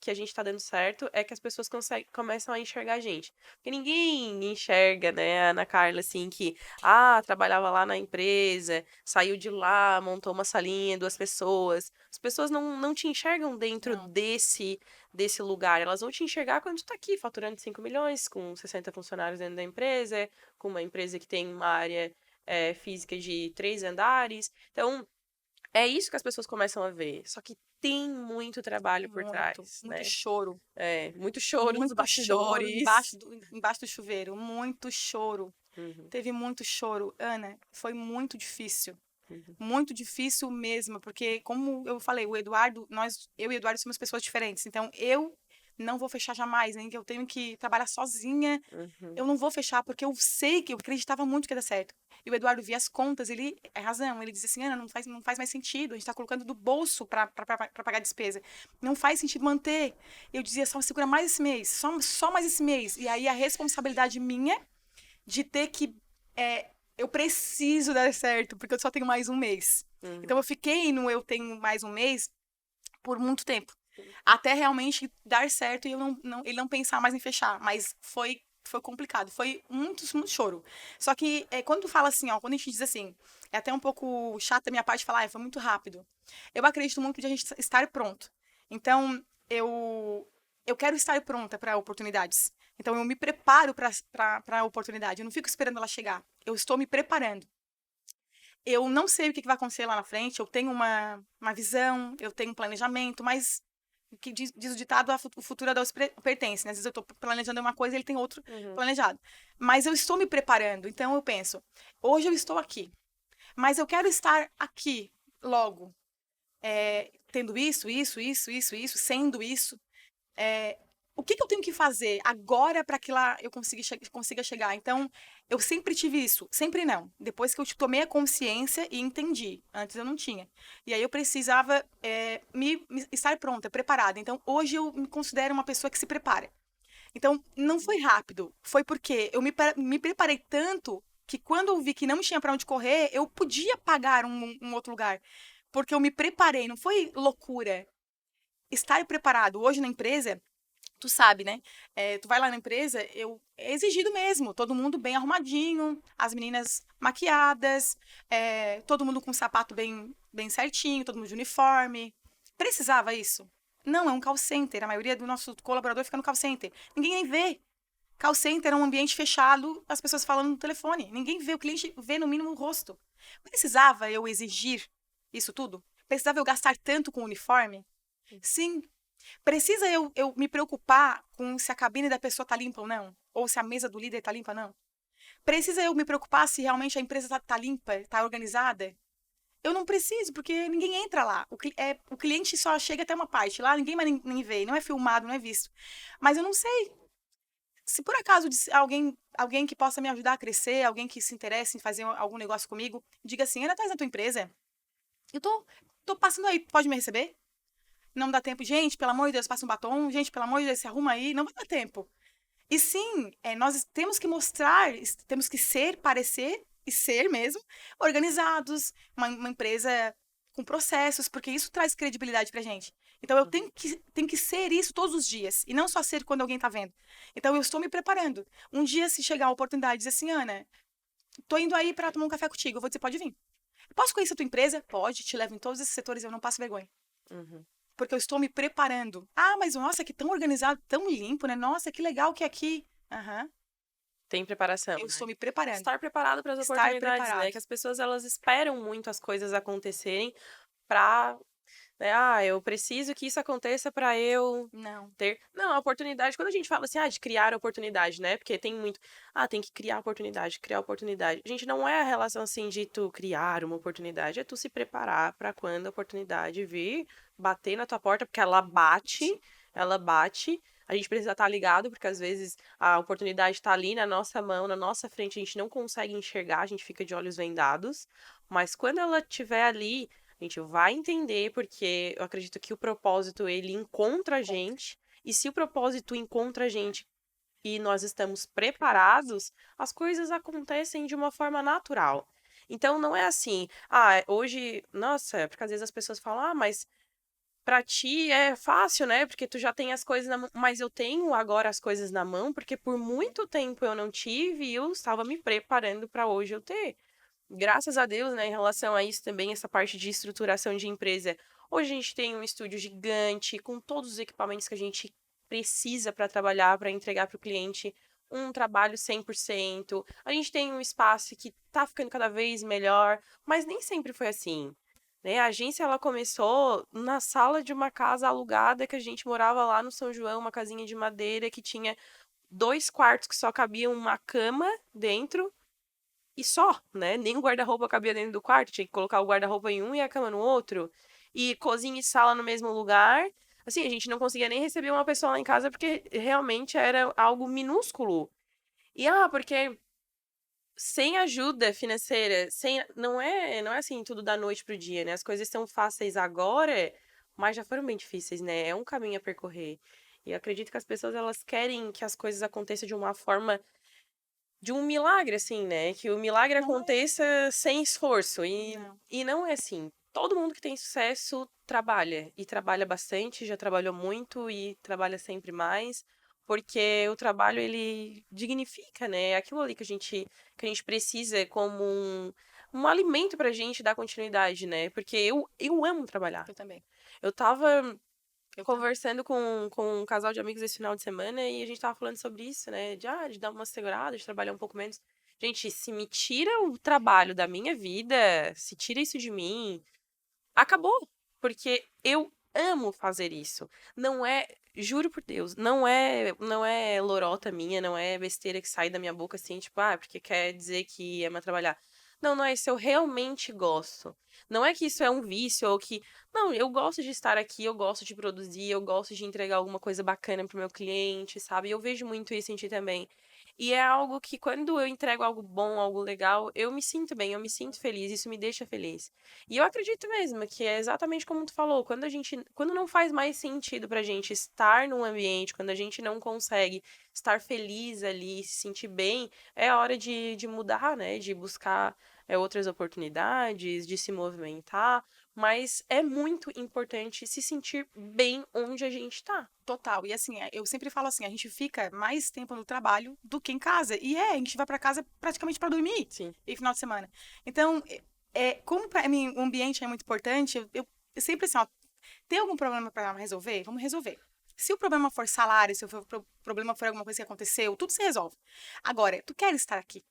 que a gente tá dando certo, é que as pessoas começam a enxergar a gente. Porque ninguém enxerga, né, a Ana Carla, assim, que, trabalhava lá na empresa, saiu de lá, montou uma salinha, 2 pessoas. As pessoas não te enxergam dentro desse lugar. Elas vão te enxergar quando tu tá aqui, faturando 5 milhões, com 60 funcionários dentro da empresa, com uma empresa que tem uma área física de 3 andares. Então, é isso que as pessoas começam a ver. Só que tem muito trabalho por trás, né? Muito choro. Muito choro nos bastidores. Embaixo do chuveiro. Muito choro. Teve muito choro. Ana, foi muito difícil. Muito difícil mesmo. Porque, como eu falei, eu e o Eduardo somos pessoas diferentes. Então, eu não vou fechar jamais, nem que eu tenho que trabalhar sozinha. Eu não vou fechar, porque eu sei que eu acreditava muito que ia dar certo. E o Eduardo via as contas, ele é razão, ele dizia assim, Ana, não faz mais sentido, a gente tá colocando do bolso para pagar a despesa. Não faz sentido manter. Eu dizia, só segura mais esse mês, só mais esse mês. E aí a responsabilidade minha de ter que... eu preciso dar certo, porque eu só tenho mais um mês. Então eu fiquei no eu tenho mais um mês por muito tempo. Até realmente dar certo e ele não pensar mais em fechar. Mas foi foi complicado, foi muito, muito choro. Só que quando tu fala assim, ó, quando a gente diz assim, é até um pouco chato da minha parte falar, foi muito rápido. Eu acredito muito de a gente estar pronto. Então, eu quero estar pronta para oportunidades. Então, eu me preparo para a oportunidade. Eu não fico esperando ela chegar. Eu estou me preparando. Eu não sei o que vai acontecer lá na frente. Eu tenho uma visão, eu tenho um planejamento, mas o que diz o ditado, o futuro a Deus pertence, né? Às vezes eu estou planejando uma coisa e ele tem outro planejado. Mas eu estou me preparando. Então, eu penso, hoje eu estou aqui, mas eu quero estar aqui logo. Tendo isso, sendo isso. O que eu tenho que fazer agora para que lá eu consiga chegar? Então, eu sempre tive isso. Sempre não. Depois que eu tomei a consciência e entendi. Antes eu não tinha. E aí eu precisava me estar pronta, preparada. Então, hoje eu me considero uma pessoa que se prepara. Então, não foi rápido. Foi porque eu me preparei tanto que quando eu vi que não tinha para onde correr, eu podia pagar um outro lugar. Porque eu me preparei. Não foi loucura. Estar preparado. Hoje na empresa, tu sabe, né? Tu vai lá na empresa, é exigido mesmo. Todo mundo bem arrumadinho, as meninas maquiadas, todo mundo com o sapato bem certinho, todo mundo de uniforme. Precisava isso? Não, é um call center. A maioria do nosso colaborador fica no call center. Ninguém nem vê. Call center é um ambiente fechado, as pessoas falando no telefone. Ninguém vê, o cliente vê no mínimo o rosto. Precisava eu exigir isso tudo? Precisava eu gastar tanto com o uniforme? Sim. Precisa eu me preocupar com se a cabine da pessoa tá limpa ou não? Ou se a mesa do líder tá limpa ou não? Precisa eu me preocupar se realmente a empresa tá limpa, tá organizada? Eu não preciso, porque ninguém entra lá. O cliente só chega até uma parte. Lá ninguém mais nem vê, não é filmado, não é visto. Mas eu não sei. Se por acaso alguém que possa me ajudar a crescer, alguém que se interesse em fazer algum negócio comigo, diga assim, Ana, tá na tua empresa? Eu tô passando aí, pode me receber? Não dá tempo. Gente, pelo amor de Deus, passa um batom. Gente, pelo amor de Deus, se arruma aí. Não vai dar tempo. E sim, nós temos que mostrar, temos que parecer e ser mesmo organizados, uma empresa com processos, porque isso traz credibilidade pra gente. Então eu tenho que ser isso todos os dias, e não só ser quando alguém tá vendo. Então eu estou me preparando. Um dia, se chegar a oportunidade de dizer assim, Ana, tô indo aí para tomar um café contigo, eu vou dizer, pode vir. Posso conhecer a tua empresa? Pode, te levo em todos esses setores, eu não passo vergonha. Uhum. Porque eu estou me preparando. Ah, mas nossa, que tão organizado, tão limpo, né? Nossa, que legal que é aqui. Aham. Tem preparação, Eu né? estou me preparando. Estar preparado para as Estar oportunidades, né? preparado. Que as pessoas, elas esperam muito as coisas acontecerem pra, né? Ah, eu preciso que isso aconteça para eu Não. ter. Não, a oportunidade, quando a gente fala assim, de criar oportunidade, né? Porque tem muito, tem que criar oportunidade, criar oportunidade. Gente, não é a relação assim de tu criar uma oportunidade, é tu se preparar para quando a oportunidade vir, bater na tua porta, porque ela bate. A gente precisa estar ligado, porque às vezes a oportunidade está ali na nossa mão, na nossa frente, a gente não consegue enxergar, a gente fica de olhos vendados. Mas quando ela estiver ali, a gente vai entender, porque eu acredito que o propósito, ele encontra a gente. E se o propósito encontra a gente e nós estamos preparados, as coisas acontecem de uma forma natural. Então, não é assim, hoje, nossa, porque às vezes as pessoas falam, mas pra ti é fácil, né? Porque tu já tem as coisas na mão. Mas eu tenho agora as coisas na mão, porque por muito tempo eu não tive e eu estava me preparando para hoje eu ter. Graças a Deus, né, em relação a isso também, essa parte de estruturação de empresa. Hoje a gente tem um estúdio gigante, com todos os equipamentos que a gente precisa para trabalhar, para entregar para o cliente um trabalho 100%. A gente tem um espaço que está ficando cada vez melhor, mas nem sempre foi assim. Né? A agência ela começou na sala de uma casa alugada que a gente morava lá no São João, uma casinha de madeira que tinha 2 quartos que só cabia uma cama dentro e só, né? Nem o guarda-roupa cabia dentro do quarto, tinha que colocar o guarda-roupa em um e a cama no outro. E cozinha e sala no mesmo lugar. Assim, a gente não conseguia nem receber uma pessoa lá em casa porque realmente era algo minúsculo. E porque sem ajuda financeira, não é assim tudo da noite pro dia, né? As coisas são fáceis agora, mas já foram bem difíceis, né? É um caminho a percorrer. E eu acredito que as pessoas elas querem que as coisas aconteçam de uma forma de um milagre, assim, né? Que o milagre aconteça sem esforço. E não é assim. Todo mundo que tem sucesso trabalha. E trabalha bastante, já trabalhou muito e trabalha sempre mais. porque o trabalho, ele dignifica, né? É aquilo ali que a gente precisa como um alimento pra gente dar continuidade, né? Porque eu amo trabalhar. Eu também. Eu tava Eu também. conversando com um casal de amigos esse final de semana e a gente tava falando sobre isso, né? De dar uma segurada, de trabalhar um pouco menos. Gente, se me tira o trabalho da minha vida, se tira isso de mim, acabou. Porque eu amo fazer isso. Não é, juro por Deus, não é lorota minha, não é besteira que sai da minha boca assim, tipo, porque quer dizer que ama trabalhar. Não, não é isso, eu realmente gosto. Não é que isso é um vício ou que. Não, eu gosto de estar aqui, eu gosto de produzir, eu gosto de entregar alguma coisa bacana pro meu cliente, sabe? Eu vejo muito isso em ti também. E é algo que, quando eu entrego algo bom, algo legal, eu me sinto bem, eu me sinto feliz, isso me deixa feliz. E eu acredito mesmo que é exatamente como tu falou, quando não faz mais sentido pra gente estar num ambiente, quando a gente não consegue estar feliz ali, se sentir bem, é a hora de mudar, né? De buscar outras oportunidades, de se movimentar, mas é muito importante se sentir bem onde a gente tá. Total. E assim, eu sempre falo assim, a gente fica mais tempo no trabalho do que em casa. E a gente vai pra casa praticamente pra dormir Sim. e final de semana. Então, como pra mim o ambiente é muito importante, eu sempre assim, ó, tem algum problema pra resolver? Vamos resolver. Se o problema for salário, se o problema for alguma coisa que aconteceu, tudo se resolve. Agora, tu quer estar aqui?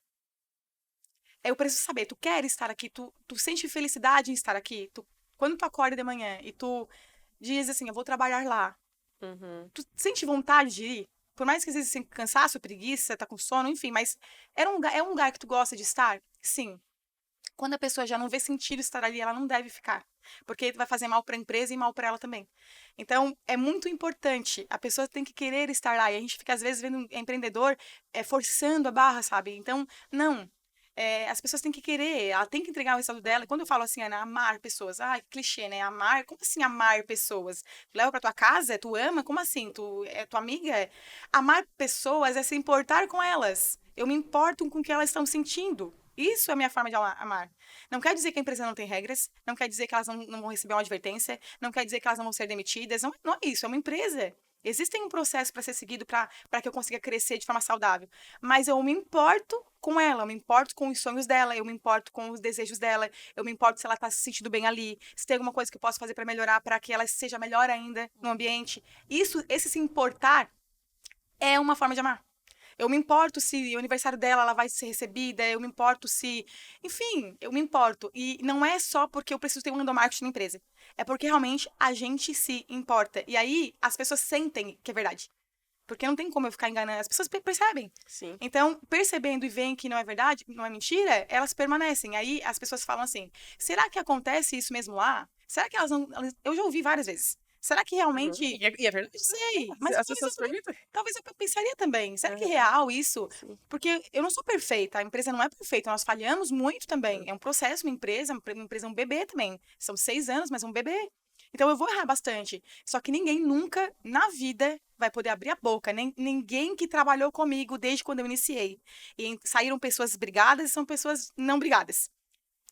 Eu preciso saber, tu quer estar aqui? Tu sente felicidade em estar aqui? Quando tu acorda de manhã e tu diz assim, eu vou trabalhar lá, Uhum. tu sente vontade de ir? Por mais que às vezes assim, cansaço, preguiça, tá com sono, enfim, mas é um lugar que tu gosta de estar? Sim. Quando a pessoa já não vê sentido estar ali, ela não deve ficar. Porque vai fazer mal para a empresa e mal para ela também. Então, é muito importante. A pessoa tem que querer estar lá. E a gente fica, às vezes, vendo um empreendedor forçando a barra, sabe? Então, não. As pessoas têm que querer, ela tem que entregar o resultado dela. Quando eu falo assim, Ana, amar pessoas, que clichê, né? Amar, como assim amar pessoas? Tu leva pra tua casa, tu ama? Como assim? Tu é tua amiga? Amar pessoas é se importar com elas. Eu me importo com o que elas estão sentindo. Isso é a minha forma de amar. Não quer dizer que a empresa não tem regras, não quer dizer que elas não vão receber uma advertência, não quer dizer que elas não vão ser demitidas. Não, não é isso, é uma empresa. Existem um processo para ser seguido para que eu consiga crescer de forma saudável. Mas eu me importo com ela, eu me importo com os sonhos dela, eu me importo com os desejos dela, eu me importo se ela está se sentindo bem ali, se tem alguma coisa que eu posso fazer para melhorar, para que ela seja melhor ainda no ambiente. Esse se importar é uma forma de amar. Eu me importo se o aniversário dela ela vai ser recebida, eu me importo se. Enfim, eu me importo. E não é só porque eu preciso ter um endomarketing na empresa. É porque realmente a gente se importa. E aí as pessoas sentem que é verdade. Porque não tem como eu ficar enganando. As pessoas percebem. Sim. Então, percebendo e veem que não é verdade, não é mentira, elas permanecem. Aí as pessoas falam assim: será que acontece isso mesmo lá? Será que elas não. Eu já ouvi várias vezes. Será que Uhum. realmente. E é verdade. Não sei, mas As pessoas perguntam. talvez eu pensaria também. Será que é Aham. real isso? Sim. Porque eu não sou perfeita, a empresa não é perfeita, nós falhamos muito também. É um processo, uma empresa é um bebê também. São 6 anos, mas é um bebê. Então eu vou errar bastante. Só que ninguém nunca na vida vai poder abrir a boca. Nem ninguém que trabalhou comigo desde quando eu iniciei. E saíram pessoas brigadas e são pessoas não brigadas.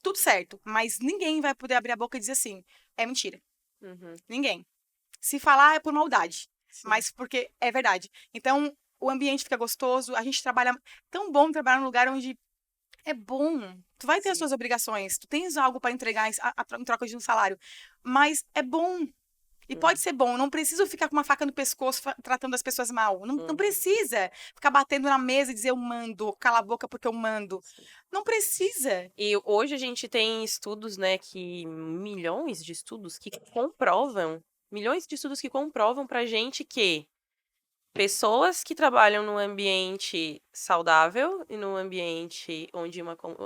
Tudo certo, mas ninguém vai poder abrir a boca e dizer assim: é mentira. Uhum. Ninguém. Se falar é por maldade, Sim. mas porque é verdade. Então, o ambiente fica gostoso, a gente trabalha tão bom trabalhar num lugar onde é bom. Tu vai ter as Sim. suas obrigações, tu tens algo para entregar em troca de um salário, mas é bom. E pode Uhum. ser bom, não preciso ficar com uma faca no pescoço tratando as pessoas mal. Não, não Uhum. precisa ficar batendo na mesa e dizer eu mando, cala a boca porque eu mando. Sim. Não precisa. E hoje a gente tem estudos, né, milhões de estudos que comprovam, milhões de estudos que comprovam pra gente que pessoas que trabalham num ambiente saudável e num ambiente onde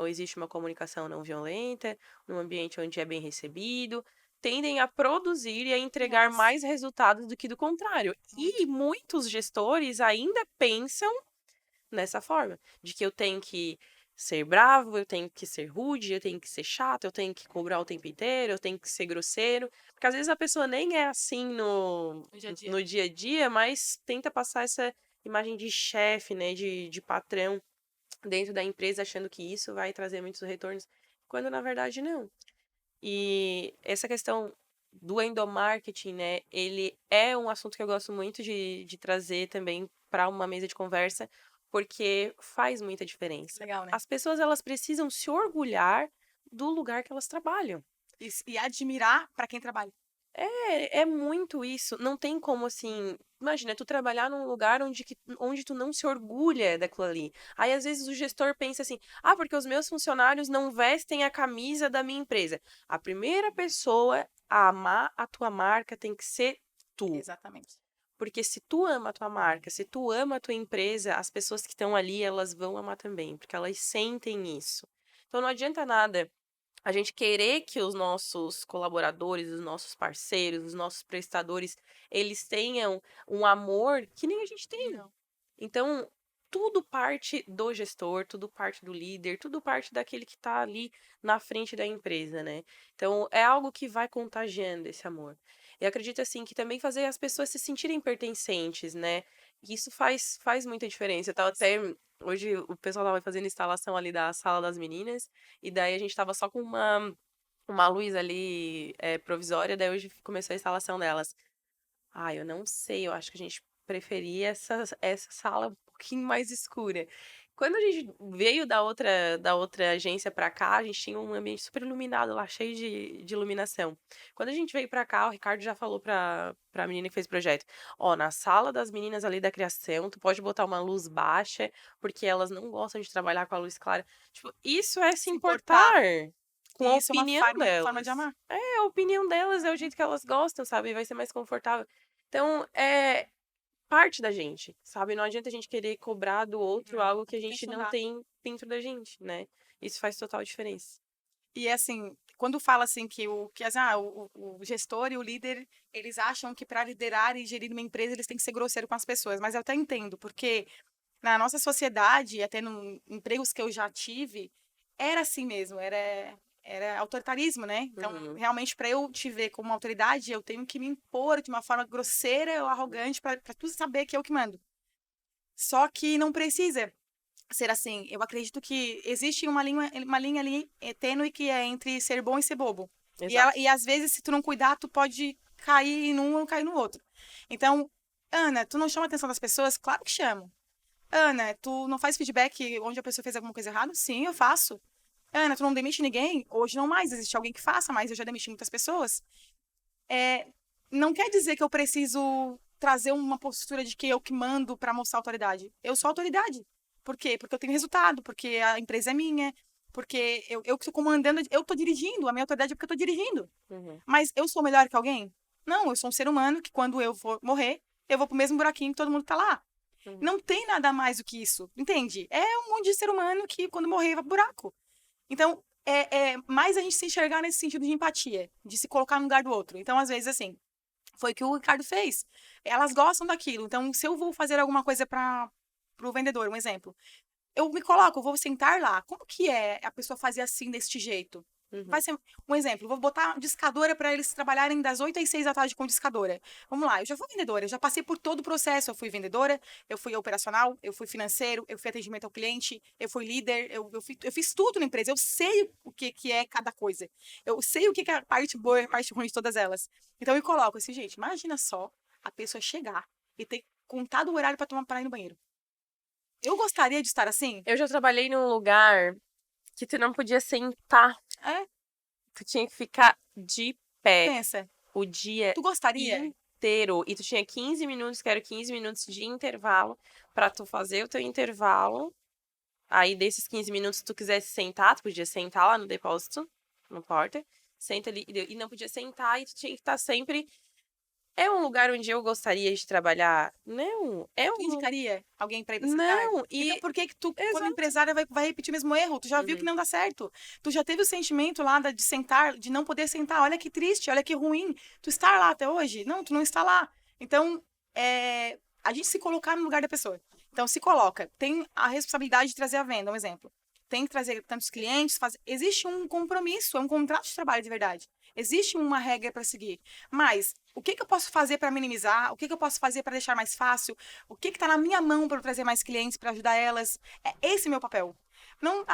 existe uma comunicação não violenta, num ambiente onde é bem recebido, tendem a produzir e a entregar Yes. mais resultados do que do contrário. Muito. E muitos gestores ainda pensam nessa forma, de que eu tenho que ser bravo, eu tenho que ser rude, eu tenho que ser chato, eu tenho que cobrar o tempo inteiro, eu tenho que ser grosseiro, porque às vezes a pessoa nem é assim No dia a dia. no dia a dia, mas tenta passar essa imagem de chefe, né, de patrão dentro da empresa, achando que isso vai trazer muitos retornos, quando na verdade não. E essa questão do endomarketing, né, ele é um assunto que eu gosto muito de trazer também para uma mesa de conversa, porque faz muita diferença. Legal, né? As pessoas, elas precisam se orgulhar do lugar que elas trabalham. E admirar para quem trabalha. É muito isso. Não tem como, assim... Imagina, tu trabalhar num lugar onde tu não se orgulha daquilo ali. Aí, às vezes, o gestor pensa assim... Ah, porque os meus funcionários não vestem a camisa da minha empresa. A primeira pessoa a amar a tua marca tem que ser tu. Exatamente. Porque se tu ama a tua marca, se tu ama a tua empresa, as pessoas que estão ali, elas vão amar também. Porque elas sentem isso. Então, não adianta nada a gente querer que os nossos colaboradores, os nossos parceiros, os nossos prestadores, eles tenham um amor que nem a gente tem. Não. Então, tudo parte do gestor, tudo parte do líder, tudo parte daquele que está ali na frente da empresa, né? Então, é algo que vai contagiando esse amor. E acredito, assim, que também fazer as pessoas se sentirem pertencentes, né? Isso faz muita diferença. Eu tava até... Hoje o pessoal tava fazendo instalação ali da sala das meninas, e daí a gente tava só com uma luz ali provisória, daí hoje começou a instalação delas. Ah, eu não sei, eu acho que a gente preferia essa sala um pouquinho mais escura. Quando a gente veio da outra agência pra cá, a gente tinha um ambiente super iluminado lá, cheio de iluminação. Quando a gente veio pra cá, o Ricardo já falou pra menina que fez o projeto: Ó, na sala das meninas ali da criação, tu pode botar uma luz baixa, porque elas não gostam de trabalhar com a luz clara. Tipo, isso é se importar com a E isso é uma opinião forma de delas. amar. A opinião delas é o jeito que elas gostam, sabe? Vai ser mais confortável. Então, é parte da gente, sabe? Não adianta a gente querer cobrar do outro Não, algo que a tem que gente não questionar. tem dentro da gente, né? Isso faz total diferença. E assim, quando fala assim o gestor e o líder, eles acham que para liderar e gerir uma empresa, eles têm que ser grosseiro com as pessoas. Mas eu até entendo, porque na nossa sociedade, até nos empregos que eu já tive, era assim mesmo, era autoritarismo, né? Então, Uhum. realmente, para eu te ver como autoridade, eu tenho que me impor de uma forma grosseira ou arrogante para tu saber que eu que mando. Só que não precisa ser assim. Eu acredito que existe uma linha ali tênue que é entre ser bom e ser bobo. Exato. E às vezes, se tu não cuidar, tu pode cair num ou cair no outro. Então, Ana, tu não chama a atenção das pessoas? Claro que chamo. Ana, tu não faz feedback onde a pessoa fez alguma coisa errada? Sim, eu faço. Ana, tu não demite ninguém? Hoje não mais, existe alguém que faça, mas eu já demiti muitas pessoas. É, não quer dizer que eu preciso trazer uma postura de que eu que mando para mostrar autoridade. Eu sou autoridade. Por quê? Porque eu tenho resultado, porque a empresa é minha, porque eu que estou comandando, eu estou dirigindo, a minha autoridade é porque eu estou dirigindo. Uhum. Mas eu sou melhor que alguém? Não, eu sou um ser humano que quando eu for morrer, eu vou pro mesmo buraquinho que todo mundo tá lá. Uhum. Não tem nada mais do que isso, entende? É um monte de ser humano que quando morrer vai pro buraco. Então, é mais a gente se enxergar nesse sentido de empatia, de se colocar no lugar do outro. Então, às vezes, assim, foi o que o Ricardo fez. Elas gostam daquilo. Então, se eu vou fazer alguma coisa para o vendedor, um exemplo, eu me coloco, eu vou sentar lá. Como que é a pessoa fazer assim, deste jeito? Uhum. Vai ser um exemplo. Vou botar discadora para eles trabalharem das 8 às 6 da tarde com discadora. Vamos lá, eu já fui vendedora, eu já passei por todo o processo. Eu fui vendedora, eu fui operacional, eu fui financeiro, eu fui atendimento ao cliente, eu fui líder, eu fiz tudo na empresa. Eu sei o que é cada coisa. Eu sei o que é a parte boa e a parte ruim de todas elas. Então eu me coloco assim, gente, imagina só a pessoa chegar e ter contado o horário para ir no banheiro. Eu gostaria de estar assim? Eu já trabalhei num lugar que tu não podia sentar. É, Tu tinha que ficar de pé pensa. o dia Tu gostaria? inteiro. E tu tinha 15 minutos, que era 15 minutos de intervalo, pra tu fazer o teu intervalo. Aí, desses 15 minutos, se tu quisesse sentar, tu podia sentar lá no depósito, no porta. Senta ali. E não podia sentar, e tu tinha que estar sempre... É um lugar onde eu gostaria de trabalhar? Não. Tu indicaria alguém para ir pra esse lugar? Não. Então, por que que tu, como Exato. empresária, vai repetir o mesmo erro? Tu já viu que Uhum. não dá certo. Tu já teve o sentimento lá de sentar, de não poder sentar. Olha que triste, olha que ruim. Tu estar lá até hoje? Não, tu não está lá. Então, a gente se colocar no lugar da pessoa. Então, se coloca. Tem a responsabilidade de trazer a venda, um exemplo. Tem que trazer tantos clientes. Existe um compromisso, é um contrato de trabalho de verdade. Existe uma regra para seguir. Mas, o que eu posso fazer para minimizar? O que eu posso fazer para deixar mais fácil? O que está na minha mão para trazer mais clientes, para ajudar elas? É esse meu papel. Não,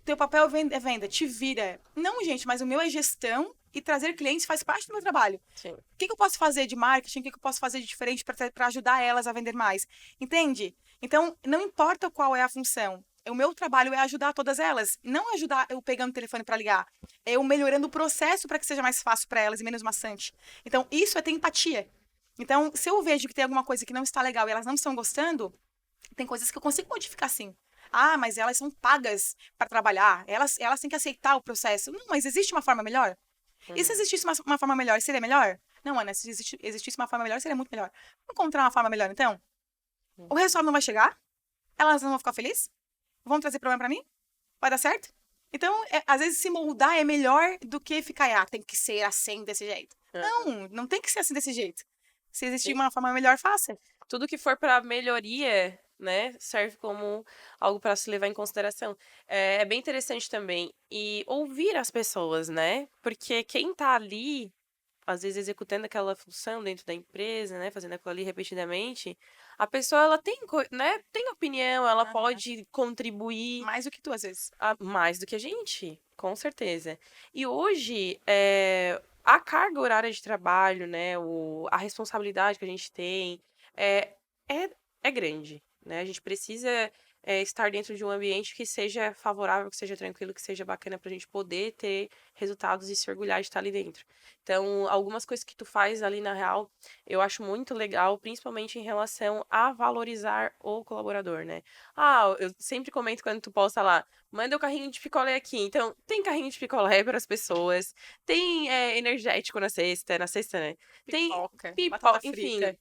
teu papel é venda, te vira. Não, gente, mas o meu é gestão e trazer clientes faz parte do meu trabalho. Sim. O que eu posso fazer de marketing? O que eu posso fazer de diferente para ajudar elas a vender mais? Entende? Então, não importa qual é a função. O meu trabalho é ajudar todas elas. Não ajudar eu pegando o telefone para ligar. É eu melhorando o processo para que seja mais fácil para elas e menos maçante. Então, isso é ter empatia. Então, se eu vejo que tem alguma coisa que não está legal e elas não estão gostando, tem coisas que eu consigo modificar sim. Ah, mas elas são pagas para trabalhar. Elas têm que aceitar o processo. Não, mas existe uma forma melhor? E se existisse uma forma melhor, seria melhor? Não, Ana, se existisse uma forma melhor, seria muito melhor. Vamos encontrar uma forma melhor, então? O resultado não vai chegar? Elas não vão ficar felizes? Vão trazer problema pra mim? Vai dar certo? Então, às vezes, se moldar é melhor do que ficar, tem que ser assim, desse jeito. Não, não tem que ser assim, desse jeito. Se existir uma forma melhor, faça. Tudo que for para melhoria, né, serve como algo para se levar em consideração. É bem interessante também e ouvir as pessoas, né? Porque quem tá ali, às vezes executando aquela função dentro da empresa, né, fazendo aquilo ali repetidamente, a pessoa ela tem, né, tem opinião, ela pode contribuir Mais do que tu, às vezes. mais do que a gente, com certeza. E hoje, a carga horária de trabalho, né, a responsabilidade que a gente tem é, é, é grande, né? A gente precisa estar dentro de um ambiente que seja favorável, que seja tranquilo, que seja bacana para a gente poder ter resultados e se orgulhar de estar ali dentro. Então, algumas coisas que tu faz ali na real, eu acho muito legal, principalmente em relação a valorizar o colaborador, né? Eu sempre comento quando tu posta lá, manda o carrinho de picolé aqui. Então, tem carrinho de picolé para as pessoas, tem energético na sexta, né? Tem Pipoca, pipoca, batata enfim. frita.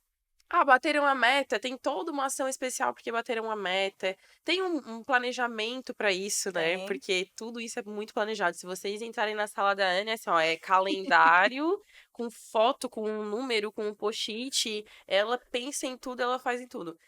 Bateram a meta, tem toda uma ação especial porque bateram a meta. Tem um planejamento para isso, né? Tem. Porque tudo isso é muito planejado. Se vocês entrarem na sala da Ana, assim, ó, é calendário, com foto, com um número, com um post-it. Ela pensa em tudo, ela faz em tudo.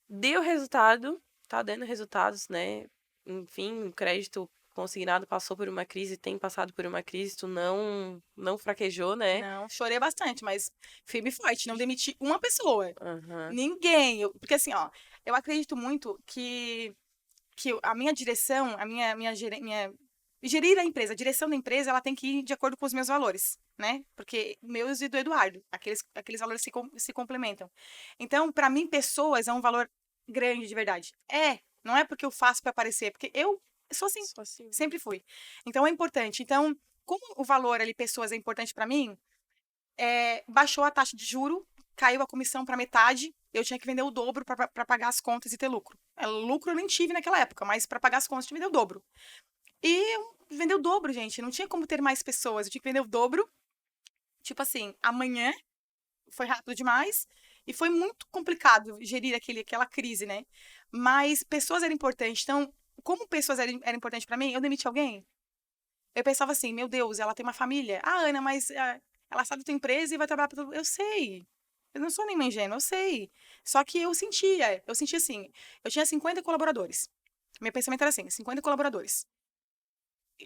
Deu resultado, tá dando resultados, né? Enfim, o crédito consignado passou por uma crise, tem passado por uma crise, tu não fraquejou, né? Não, chorei bastante, mas firme e forte. Não demiti uma pessoa. Aham. Ninguém. Porque assim, ó, eu acredito muito que a minha direção, gerir a empresa, a direção da empresa, ela tem que ir de acordo com os meus valores, né? Porque meus e do Eduardo, aqueles valores se complementam. Então, para mim, pessoas é um valor grande de verdade. Não é porque eu faço para aparecer, porque eu sou assim, Só assim. sempre fui. Então, é importante. Então, como o valor ali, pessoas, é importante para mim, baixou a taxa de juro, caiu a comissão para metade, eu tinha que vender o dobro para pagar as contas e ter lucro. Lucro eu nem tive naquela época, mas para pagar as contas eu tinha que vender o dobro. E eu vender o dobro, gente, não tinha como ter mais pessoas, eu tinha que vender o dobro. Tipo assim, amanhã foi rápido demais e foi muito complicado gerir aquela crise, né? Mas pessoas eram importantes. Então, como pessoas eram importantes para mim, eu demiti alguém. Eu pensava assim, meu Deus, ela tem uma família. Ana, mas ela sai da tua empresa e vai trabalhar para todo. Eu sei. Eu não sou nenhuma ingênua, eu sei. Só que eu sentia assim, eu tinha 50 colaboradores. Meu pensamento era assim, 50 colaboradores.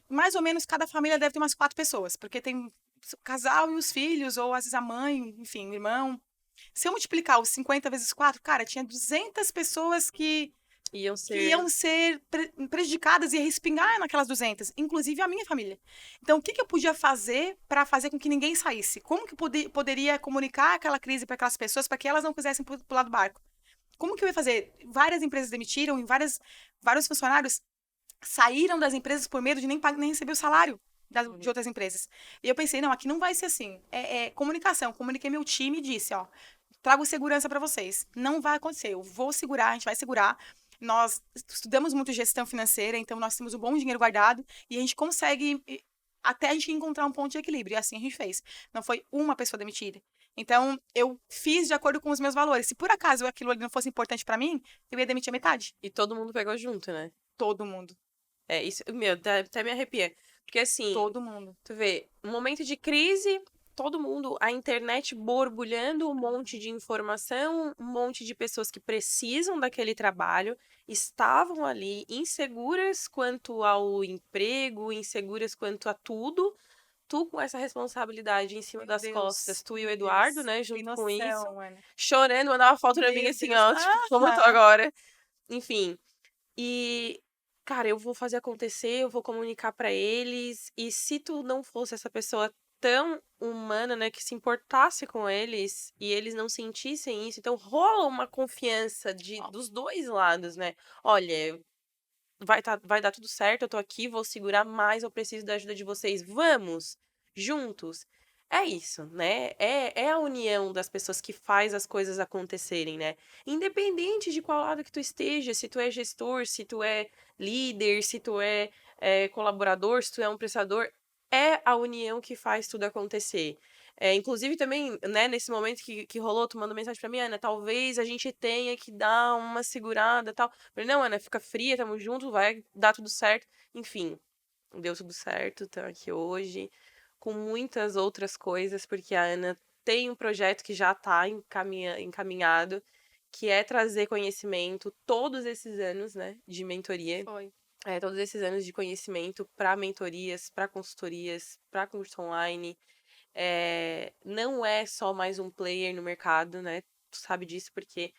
Mais ou menos cada família deve ter umas 4 pessoas, porque tem o casal e os filhos, ou às vezes a mãe, enfim, o irmão. Se eu multiplicar os 50 vezes 4, cara, tinha 200 pessoas que Iam iam ser. ser prejudicadas e respingar naquelas 200, inclusive a minha família. Então, o que eu podia fazer para fazer com que ninguém saísse? Como que eu poderia comunicar aquela crise para aquelas pessoas para que elas não quisessem pular do barco? Como que eu ia fazer? Várias empresas demitiram e vários funcionários saíram das empresas por medo de nem receber o salário de outras empresas. E eu pensei, não, aqui não vai ser assim. É comunicação. Comuniquei meu time e disse, ó, trago segurança para vocês. Não vai acontecer. Eu vou segurar, a gente vai segurar. Nós estudamos muito gestão financeira, então nós temos um bom dinheiro guardado e a gente consegue até a gente encontrar um ponto de equilíbrio. E assim a gente fez. Não foi uma pessoa demitida. Então, eu fiz de acordo com os meus valores. Se por acaso aquilo ali não fosse importante para mim, eu ia demitir a metade. E todo mundo pegou junto, né? Todo mundo. Isso, meu, até me arrepia. Porque assim, Todo mundo. tu vê, um momento de crise, todo mundo, a internet borbulhando, um monte de informação, um monte de pessoas que precisam daquele trabalho, estavam ali inseguras quanto ao emprego, inseguras quanto a tudo. Tu com essa responsabilidade em cima das costas, tu e o Eduardo, né, junto com isso, Ana. chorando, mandava foto pra mim assim, ó, tipo, como eu tô agora. Enfim. E cara, eu vou fazer acontecer, eu vou comunicar pra eles. E se tu não fosse essa pessoa tão humana, né, que se importasse com eles e eles não sentissem isso, então rola uma confiança Ó, dos dois lados, né? Olha, vai dar tudo certo, eu tô aqui, vou segurar mais, eu preciso da ajuda de vocês. Vamos, juntos. É isso, né? É a união das pessoas que faz as coisas acontecerem, né? Independente de qual lado que tu esteja, se tu é gestor, se tu é líder, se tu é colaborador, se tu é um prestador, é a união que faz tudo acontecer. Inclusive também, né, nesse momento que rolou, tu mandou mensagem pra mim, Ana, talvez a gente tenha que dar uma segurada e tal. Falei, não, Ana, fica fria, tamo junto, vai dar tudo certo. Enfim, deu tudo certo, tô aqui hoje, com muitas outras coisas, porque a Ana tem um projeto que já tá encaminhado, que é trazer conhecimento todos esses anos, né, de mentoria. foi. Todos esses anos de conhecimento para mentorias, para consultorias, para curso online. Não é só mais um player no mercado, né? Tu sabe disso porque,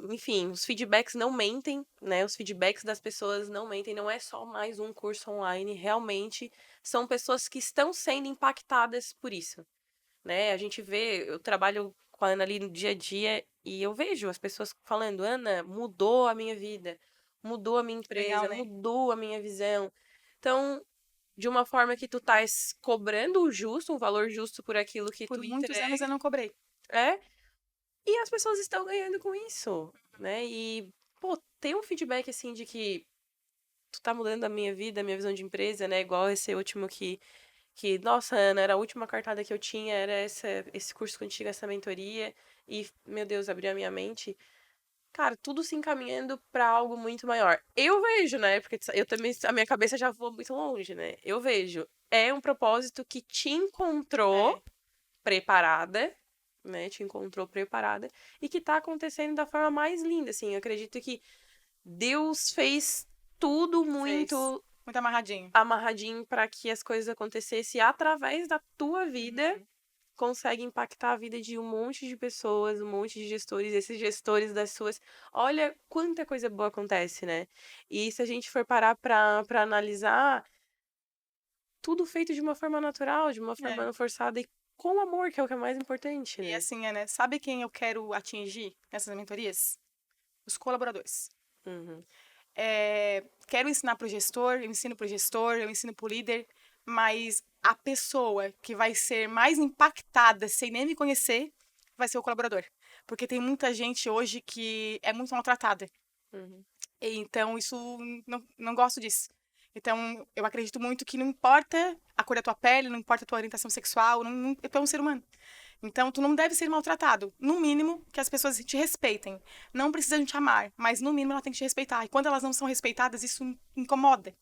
enfim, os feedbacks não mentem, né? Os feedbacks das pessoas não mentem, não é só mais um curso online, realmente são pessoas que estão sendo impactadas por isso, né? A gente vê, eu trabalho com a Ana ali no dia a dia e eu vejo as pessoas falando, Ana, mudou a minha vida, mudou a minha Legal, empresa, né? mudou a minha visão. Então, de uma forma que tu estás cobrando o justo, um valor justo por aquilo que Por tu muitos anos entrega, eu não cobrei. é? E as pessoas estão ganhando com isso, né? E, pô, ter um feedback assim de que tu tá mudando a minha vida, a minha visão de empresa, né? Igual esse último nossa, Ana, era a última cartada que eu tinha, era esse curso contigo, essa mentoria, e, meu Deus, abriu a minha mente. Cara, tudo se encaminhando pra algo muito maior. Eu vejo, né? Porque eu também, a minha cabeça já voa muito longe, né? Eu vejo. É um propósito que te encontrou É, preparada, né? Te encontrou preparada e que tá acontecendo da forma mais linda, assim. Eu acredito que Deus fez tudo fez. muito Muito amarradinho. amarradinho para que as coisas acontecessem através da tua vida. Uhum. Consegue impactar a vida de um monte de pessoas, um monte de gestores, esses gestores das suas. Olha quanta coisa boa acontece, né? E se a gente for parar pra analisar, tudo feito de uma forma natural, de uma forma É. não forçada e com amor, que é o que é mais importante, E né? assim, Ana, sabe quem eu quero atingir nessas mentorias? Os colaboradores. Uhum. Quero ensinar para o gestor, eu ensino para o líder, mas a pessoa que vai ser mais impactada sem nem me conhecer vai ser o colaborador. Porque tem muita gente hoje que é muito maltratada. Uhum. E então, isso não gosto disso. Então, eu acredito muito que não importa a cor da tua pele, não importa a tua orientação sexual, tu é um ser humano. Então, tu não deve ser maltratado. No mínimo, que as pessoas te respeitem. Não precisam te amar, mas no mínimo ela tem que te respeitar. E quando elas não são respeitadas, isso incomoda.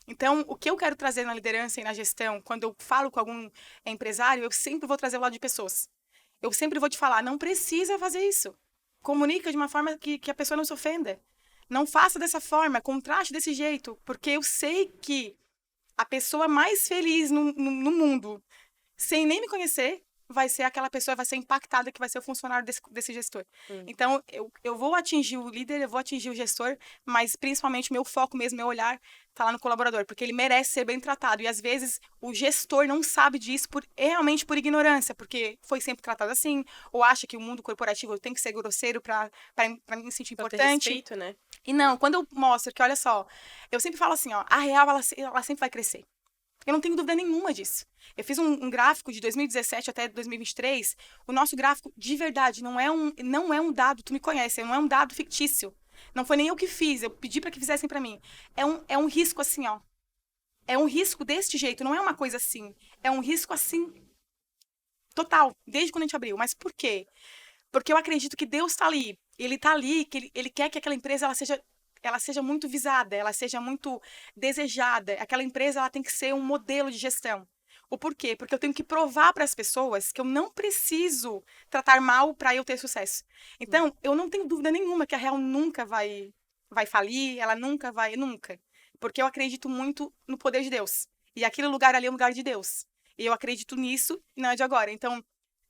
Então, o que eu quero trazer na liderança e na gestão, quando eu falo com algum empresário, eu sempre vou trazer o lado de pessoas. Eu sempre vou te falar, não precisa fazer isso. Comunica de uma forma que a pessoa não se ofenda. Não faça dessa forma, contraste desse jeito, porque eu sei que a pessoa mais feliz no mundo, sem nem me conhecer, vai ser aquela pessoa, vai ser impactada, que vai ser o funcionário desse gestor. Uhum. Então, eu vou atingir o líder, eu vou atingir o gestor, mas principalmente meu foco mesmo, meu olhar, tá lá no colaborador, porque ele merece ser bem tratado. E às vezes o gestor não sabe disso realmente por ignorância, porque foi sempre tratado assim, ou acha que o mundo corporativo tem que ser grosseiro para me sentir Pra ter importante. respeito, né? E não, quando eu mostro que, olha só, eu sempre falo assim, ó, a real, ela sempre vai crescer. Eu não tenho dúvida nenhuma disso. Eu fiz um gráfico de 2017 até 2023. O nosso gráfico, de verdade, não é um dado, tu me conhece, não é um dado fictício. Não foi nem eu que fiz, eu pedi para que fizessem para mim. É um risco assim, ó. É um risco deste jeito, não é uma coisa assim. É um risco assim, total, desde quando a gente abriu. Mas por quê? Porque eu acredito que Deus está ali. Ele está ali, que ele quer que aquela empresa ela seja muito visada, ela seja muito desejada. Aquela empresa ela tem que ser um modelo de gestão. O porquê? Porque eu tenho que provar para as pessoas que eu não preciso tratar mal para eu ter sucesso. Então, eu não tenho dúvida nenhuma que a Real nunca vai falir, ela nunca vai, nunca. Porque eu acredito muito no poder de Deus. E aquele lugar ali é um lugar de Deus. E eu acredito nisso e não é de agora. Então,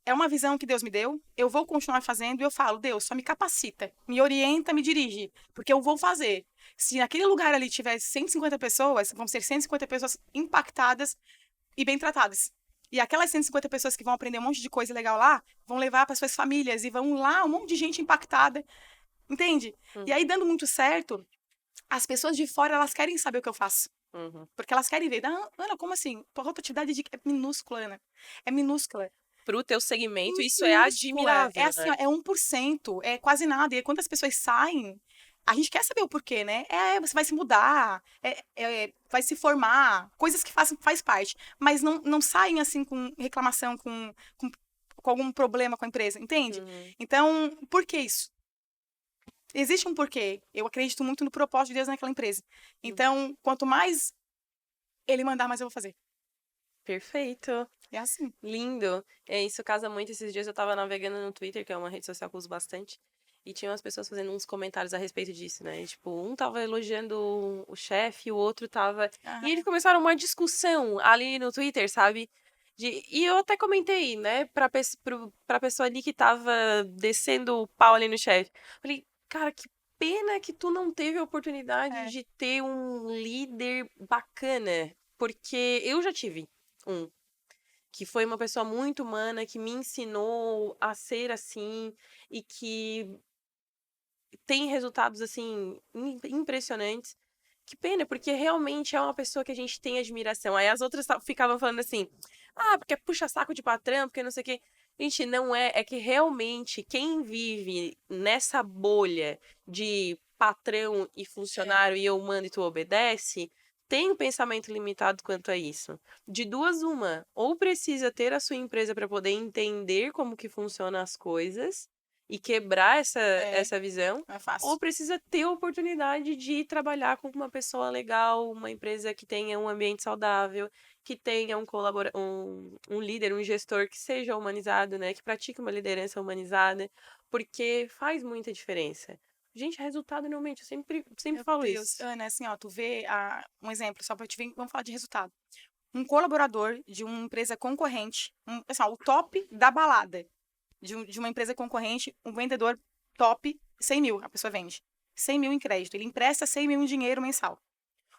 é uma visão que Deus me deu, eu vou continuar fazendo e eu falo, Deus, só me capacita, me orienta, me dirige, porque eu vou fazer. Se naquele lugar ali tiver 150 pessoas, vão ser 150 pessoas impactadas e bem tratadas. E aquelas 150 pessoas que vão aprender um monte de coisa legal lá, vão levar para suas famílias e vão lá um monte de gente impactada, entende? E aí, dando muito certo, as pessoas de fora, elas querem saber o que eu faço. Porque elas querem ver. Ana, como assim? Tua rotatividade é minúscula, Ana. É minúscula. Pro teu segmento, isso é Minúscula. admirável, É assim, né? ó, é 1%, é quase nada. E quando as pessoas saem, a gente quer saber o porquê, né? Você vai se mudar, vai se formar, coisas que faz parte. Mas não saem assim com reclamação, com algum problema com a empresa, entende? Então, por que isso? Existe um porquê. Eu acredito muito no propósito de Deus naquela empresa. Então, quanto mais ele mandar, mais eu vou fazer. Perfeito. É assim. Lindo. Isso casa muito. Esses dias eu tava navegando no Twitter, que é uma rede social que eu uso bastante, e tinha umas pessoas fazendo uns comentários a respeito disso, né? E, tipo, um tava elogiando o chefe, o outro tava... E eles começaram uma discussão ali no Twitter, sabe? E eu até comentei, né, pra pessoa ali que tava descendo o pau ali no chefe. Falei, cara, que pena que tu não teve a oportunidade de ter um líder bacana. Porque eu já tive um. Que foi uma pessoa muito humana, que me ensinou a ser assim. E que tem resultados, assim, impressionantes. Que pena, porque realmente é uma pessoa que a gente tem admiração. Aí as outras ficavam falando assim, porque é puxa-saco de patrão, porque não sei o quê. Gente, não é. É que realmente quem vive nessa bolha de patrão e funcionário e eu mando e tu obedece, tem um pensamento limitado quanto a isso. De duas, uma. Ou precisa ter a sua empresa para poder entender como que funcionam as coisas e quebrar essa visão. Não é fácil. Ou precisa ter a oportunidade de trabalhar com uma pessoa legal, uma empresa que tenha um ambiente saudável, que tenha um líder, um gestor que seja humanizado, né? Que pratique uma liderança humanizada, porque faz muita diferença. Gente, resultado realmente, eu sempre Meu falo Deus, isso. Ana, assim, ó, tu vê um exemplo, só pra te ver, vamos falar de resultado. Um colaborador de uma empresa concorrente, assim, ó, o top da balada de uma empresa concorrente, um vendedor top, 100 mil, a pessoa vende. 100 mil em crédito, ele empresta 100 mil em dinheiro mensal.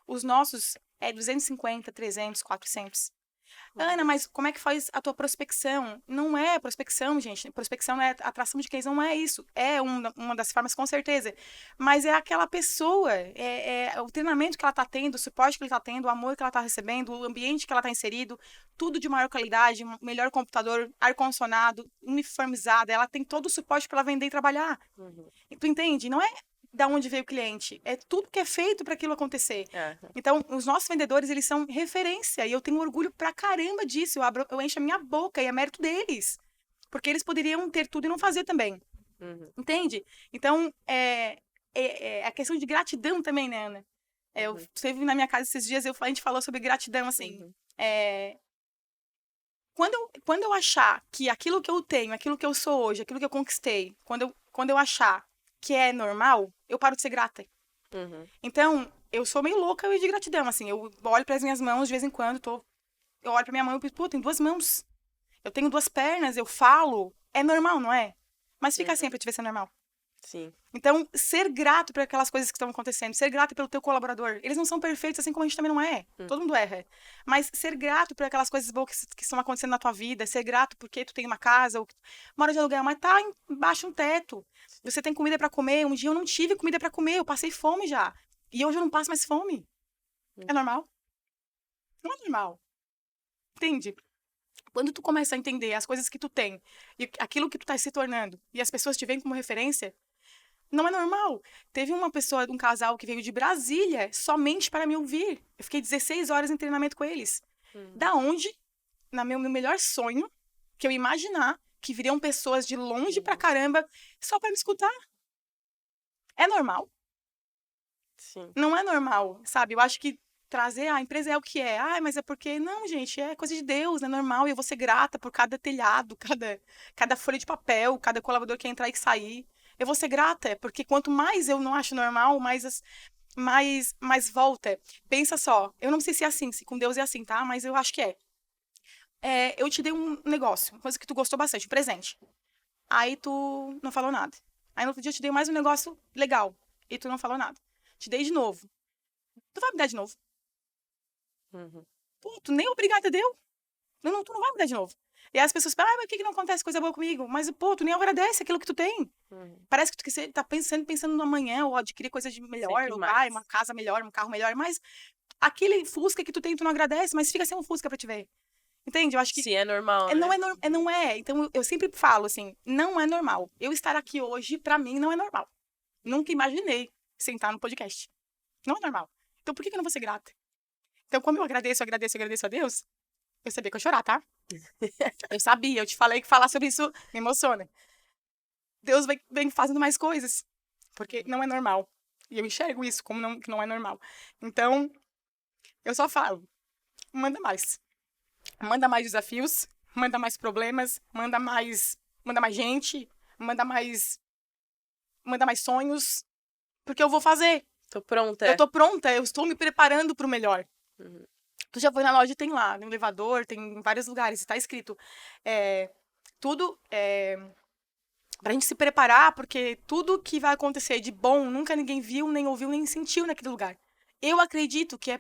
Os nossos é 250, 300, 400. Ana, mas como é que faz a tua prospecção? Não é prospecção, gente. Prospecção não é atração de clientes, não é isso. É uma das formas, com certeza. Mas é aquela pessoa, é o treinamento que ela está tendo, o suporte que ele está tendo, o amor que ela está recebendo, o ambiente que ela está inserido, tudo de maior qualidade, um melhor computador, ar-condicionado, uniformizada. Ela tem todo o suporte para ela vender e trabalhar. Tu entende? Não é da onde veio o cliente. É tudo que é feito para aquilo acontecer. Então, os nossos vendedores, eles são referência. E eu tenho orgulho pra caramba disso. Eu encho a minha boca e é mérito deles. Porque eles poderiam ter tudo e não fazer também. Entende? Então, a questão de gratidão também, né, Ana? Você viu na minha casa esses dias, a gente falou sobre gratidão, assim. Quando eu achar que aquilo que eu tenho, aquilo que eu sou hoje, aquilo que eu conquistei, quando eu achar que é normal, eu paro de ser grata. Então, eu sou meio louca de gratidão, assim. Eu olho para as minhas mãos de vez em quando, eu olho para minha mão e penso, pô, tem 2 mãos. Eu tenho 2 pernas, eu falo. É normal, não é? Mas fica assim pra te ver se é normal. Sim. Então, ser grato por aquelas coisas que estão acontecendo, ser grato pelo teu colaborador. Eles não são perfeitos, assim como a gente também não é. Todo mundo erra. Mas ser grato por aquelas coisas boas que estão acontecendo na tua vida, ser grato porque tu tem uma casa, ou mora de aluguel, mas tá embaixo de um teto. Você tem comida para comer. Um dia eu não tive comida para comer, eu passei fome já. E hoje eu não passo mais fome. É normal? Não é normal. Entende? Quando tu começa a entender as coisas que tu tem e aquilo que tu tá se tornando e as pessoas te veem como referência, não é normal. Teve uma pessoa, um casal que veio de Brasília somente para me ouvir. Eu fiquei 16 horas em treinamento com eles. Da onde, no meu melhor sonho, que eu imaginar que viriam pessoas de longe pra caramba só para me escutar. É normal? Sim. Não é normal, sabe? Eu acho que trazer a empresa é o que é. Mas é porque... Não, gente, é coisa de Deus, é normal. E eu vou ser grata por cada telhado, cada folha de papel, cada colaborador que entrar e sair. Eu vou ser grata, porque quanto mais eu não acho normal, mais volta. Pensa só, eu não sei se é assim, se com Deus é assim, tá? Mas eu acho que é. eu te dei um negócio, uma coisa que tu gostou bastante, um presente. Aí tu não falou nada. Aí no outro dia eu te dei mais um negócio legal. E tu não falou nada. Te dei de novo. Tu vai me dar de novo? Uhum. Pô, tu nem obrigada deu. Não, tu não vai me dar de novo. E aí as pessoas falam, mas por que não acontece coisa boa comigo? Mas, pô, tu nem agradece aquilo que tu tem. Parece que tu tá pensando no amanhã, ou adquirir coisa de melhor, Sempre ou mais. uma casa melhor, um carro melhor, mas aquele Fusca que tu tem, tu não agradece, mas fica sem um Fusca pra te ver. Entende? Eu acho que Se é normal, não né? é, não é. Então eu sempre falo assim, não é normal. Eu estar aqui hoje, pra mim, não é normal. Nunca imaginei sentar no podcast. Não é normal. Então por que eu não vou ser grata? Então, como eu agradeço a Deus, eu sabia que eu ia chorar, tá? Eu sabia, eu te falei que falar sobre isso me emociona. Deus vem fazendo mais coisas, porque não é normal. E eu enxergo isso como que não é normal. Então, eu só falo, manda mais. Manda mais desafios, manda mais problemas, manda mais gente, manda mais, manda mais sonhos, porque eu vou fazer. Tô pronta. Eu tô pronta, eu estou me preparando pro melhor. Uhum. Tu já foi na loja, tem lá, no elevador, tem em vários lugares, está escrito. Tudo pra gente se preparar, porque tudo que vai acontecer de bom, nunca ninguém viu, nem ouviu, nem sentiu naquele lugar. Eu acredito que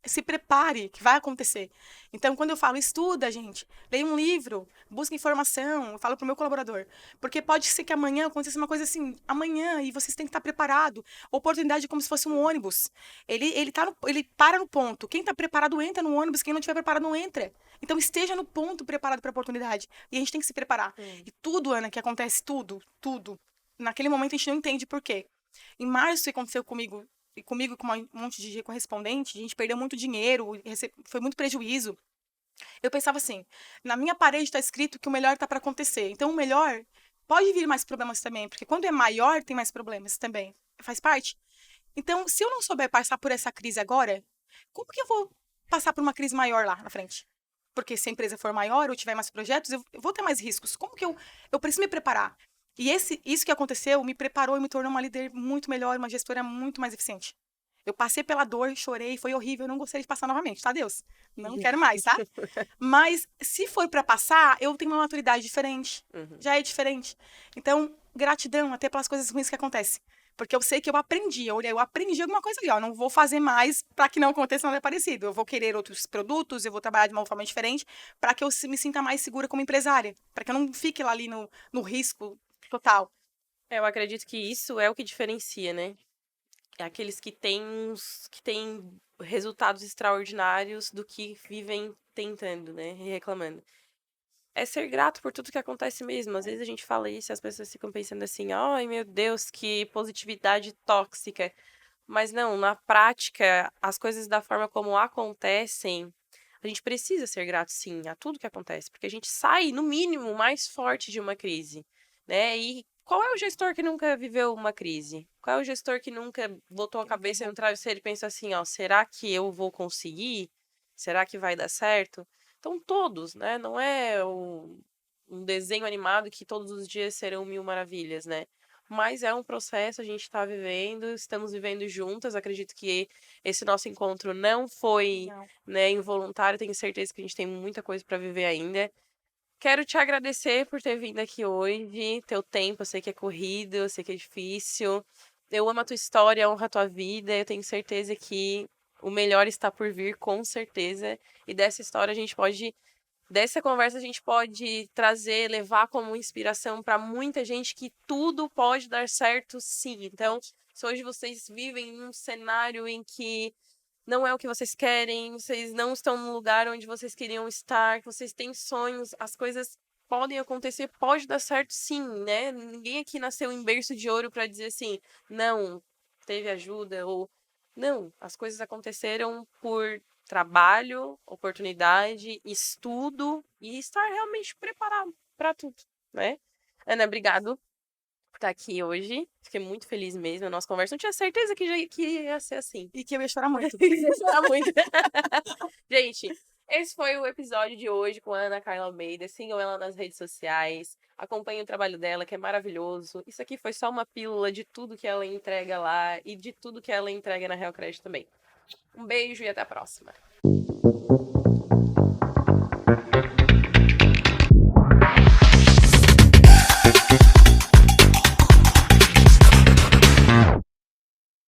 se prepare, que vai acontecer. Então, quando eu falo, estuda, gente, leia um livro, busca informação, eu falo pro meu colaborador. Porque pode ser que amanhã aconteça uma coisa assim, amanhã, e vocês têm que estar preparado. Oportunidade é como se fosse um ônibus. Ele para no ponto. Quem está preparado entra no ônibus, quem não estiver preparado não entra. Então, esteja no ponto preparado para a oportunidade. E a gente tem que se preparar. E tudo, Ana, que acontece, tudo. Naquele momento a gente não entende por quê. Em março, que aconteceu comigo e com um monte de correspondente, a gente perdeu muito dinheiro, foi muito prejuízo. Eu pensava assim, na minha parede está escrito que o melhor está para acontecer. Então, o melhor pode vir mais problemas também, porque quando é maior, tem mais problemas também. Faz parte. Então, se eu não souber passar por essa crise agora, como que eu vou passar por uma crise maior lá na frente? Porque se a empresa for maior ou tiver mais projetos, eu vou ter mais riscos. Como que eu preciso me preparar? E isso que aconteceu me preparou e me tornou uma líder muito melhor, uma gestora muito mais eficiente. Eu passei pela dor, chorei, foi horrível, eu não gostaria de passar novamente, tá, Deus? Não quero mais, tá? Mas se for para passar, eu tenho uma maturidade diferente. Já é diferente. Então, gratidão até pelas coisas ruins que acontecem. Porque eu sei que eu aprendi, eu aprendi alguma coisa ali, ó, não vou fazer mais para que não aconteça nada parecido. Eu vou querer outros produtos, eu vou trabalhar de uma forma diferente para que eu me sinta mais segura como empresária, para que eu não fique lá ali no risco total. Eu acredito que isso é o que diferencia, né? É aqueles que têm resultados extraordinários do que vivem tentando, né? E reclamando. É ser grato por tudo que acontece mesmo. Às vezes a gente fala isso e as pessoas ficam pensando assim, ai meu Deus, que positividade tóxica. Mas não, na prática, as coisas da forma como acontecem, a gente precisa ser grato sim a tudo que acontece, porque a gente sai, no mínimo, mais forte de uma crise, né? E qual é o gestor que nunca viveu uma crise? Qual é o gestor que nunca botou a cabeça no travesseiro e pensou assim, ó, será que eu vou conseguir? Será que vai dar certo? Então todos, né? Não é um desenho animado que todos os dias serão mil maravilhas, né? Mas é um processo, a gente está vivendo, estamos vivendo juntas. Acredito que esse nosso encontro não foi, Não. né, involuntário. Tenho certeza que a gente tem muita coisa para viver ainda. Quero te agradecer por ter vindo aqui hoje, teu tempo, eu sei que é corrido, eu sei que é difícil. Eu amo a tua história, honro a tua vida. Eu tenho certeza que o melhor está por vir, com certeza. E dessa história dessa conversa a gente pode trazer, levar como inspiração para muita gente que tudo pode dar certo, sim. Então, se hoje vocês vivem num cenário em que não é o que vocês querem, vocês não estão no lugar onde vocês queriam estar, que vocês têm sonhos, as coisas podem acontecer, pode dar certo, sim, né? Ninguém aqui nasceu em berço de ouro para dizer assim, não, teve ajuda ou não, as coisas aconteceram por trabalho, oportunidade, estudo e estar realmente preparado para tudo, né? Ana, obrigado por estar aqui hoje. Fiquei muito feliz mesmo. A nossa conversa não tinha certeza que ia ser assim. E que eu ia chorar muito. Ia chorar muito. Gente, esse foi o episódio de hoje com a Ana Carla Almeida. Sigam ela nas redes sociais. Acompanhem o trabalho dela, que é maravilhoso. Isso aqui foi só uma pílula de tudo que ela entrega lá e de tudo que ela entrega na Real Credit também. Um beijo e até a próxima.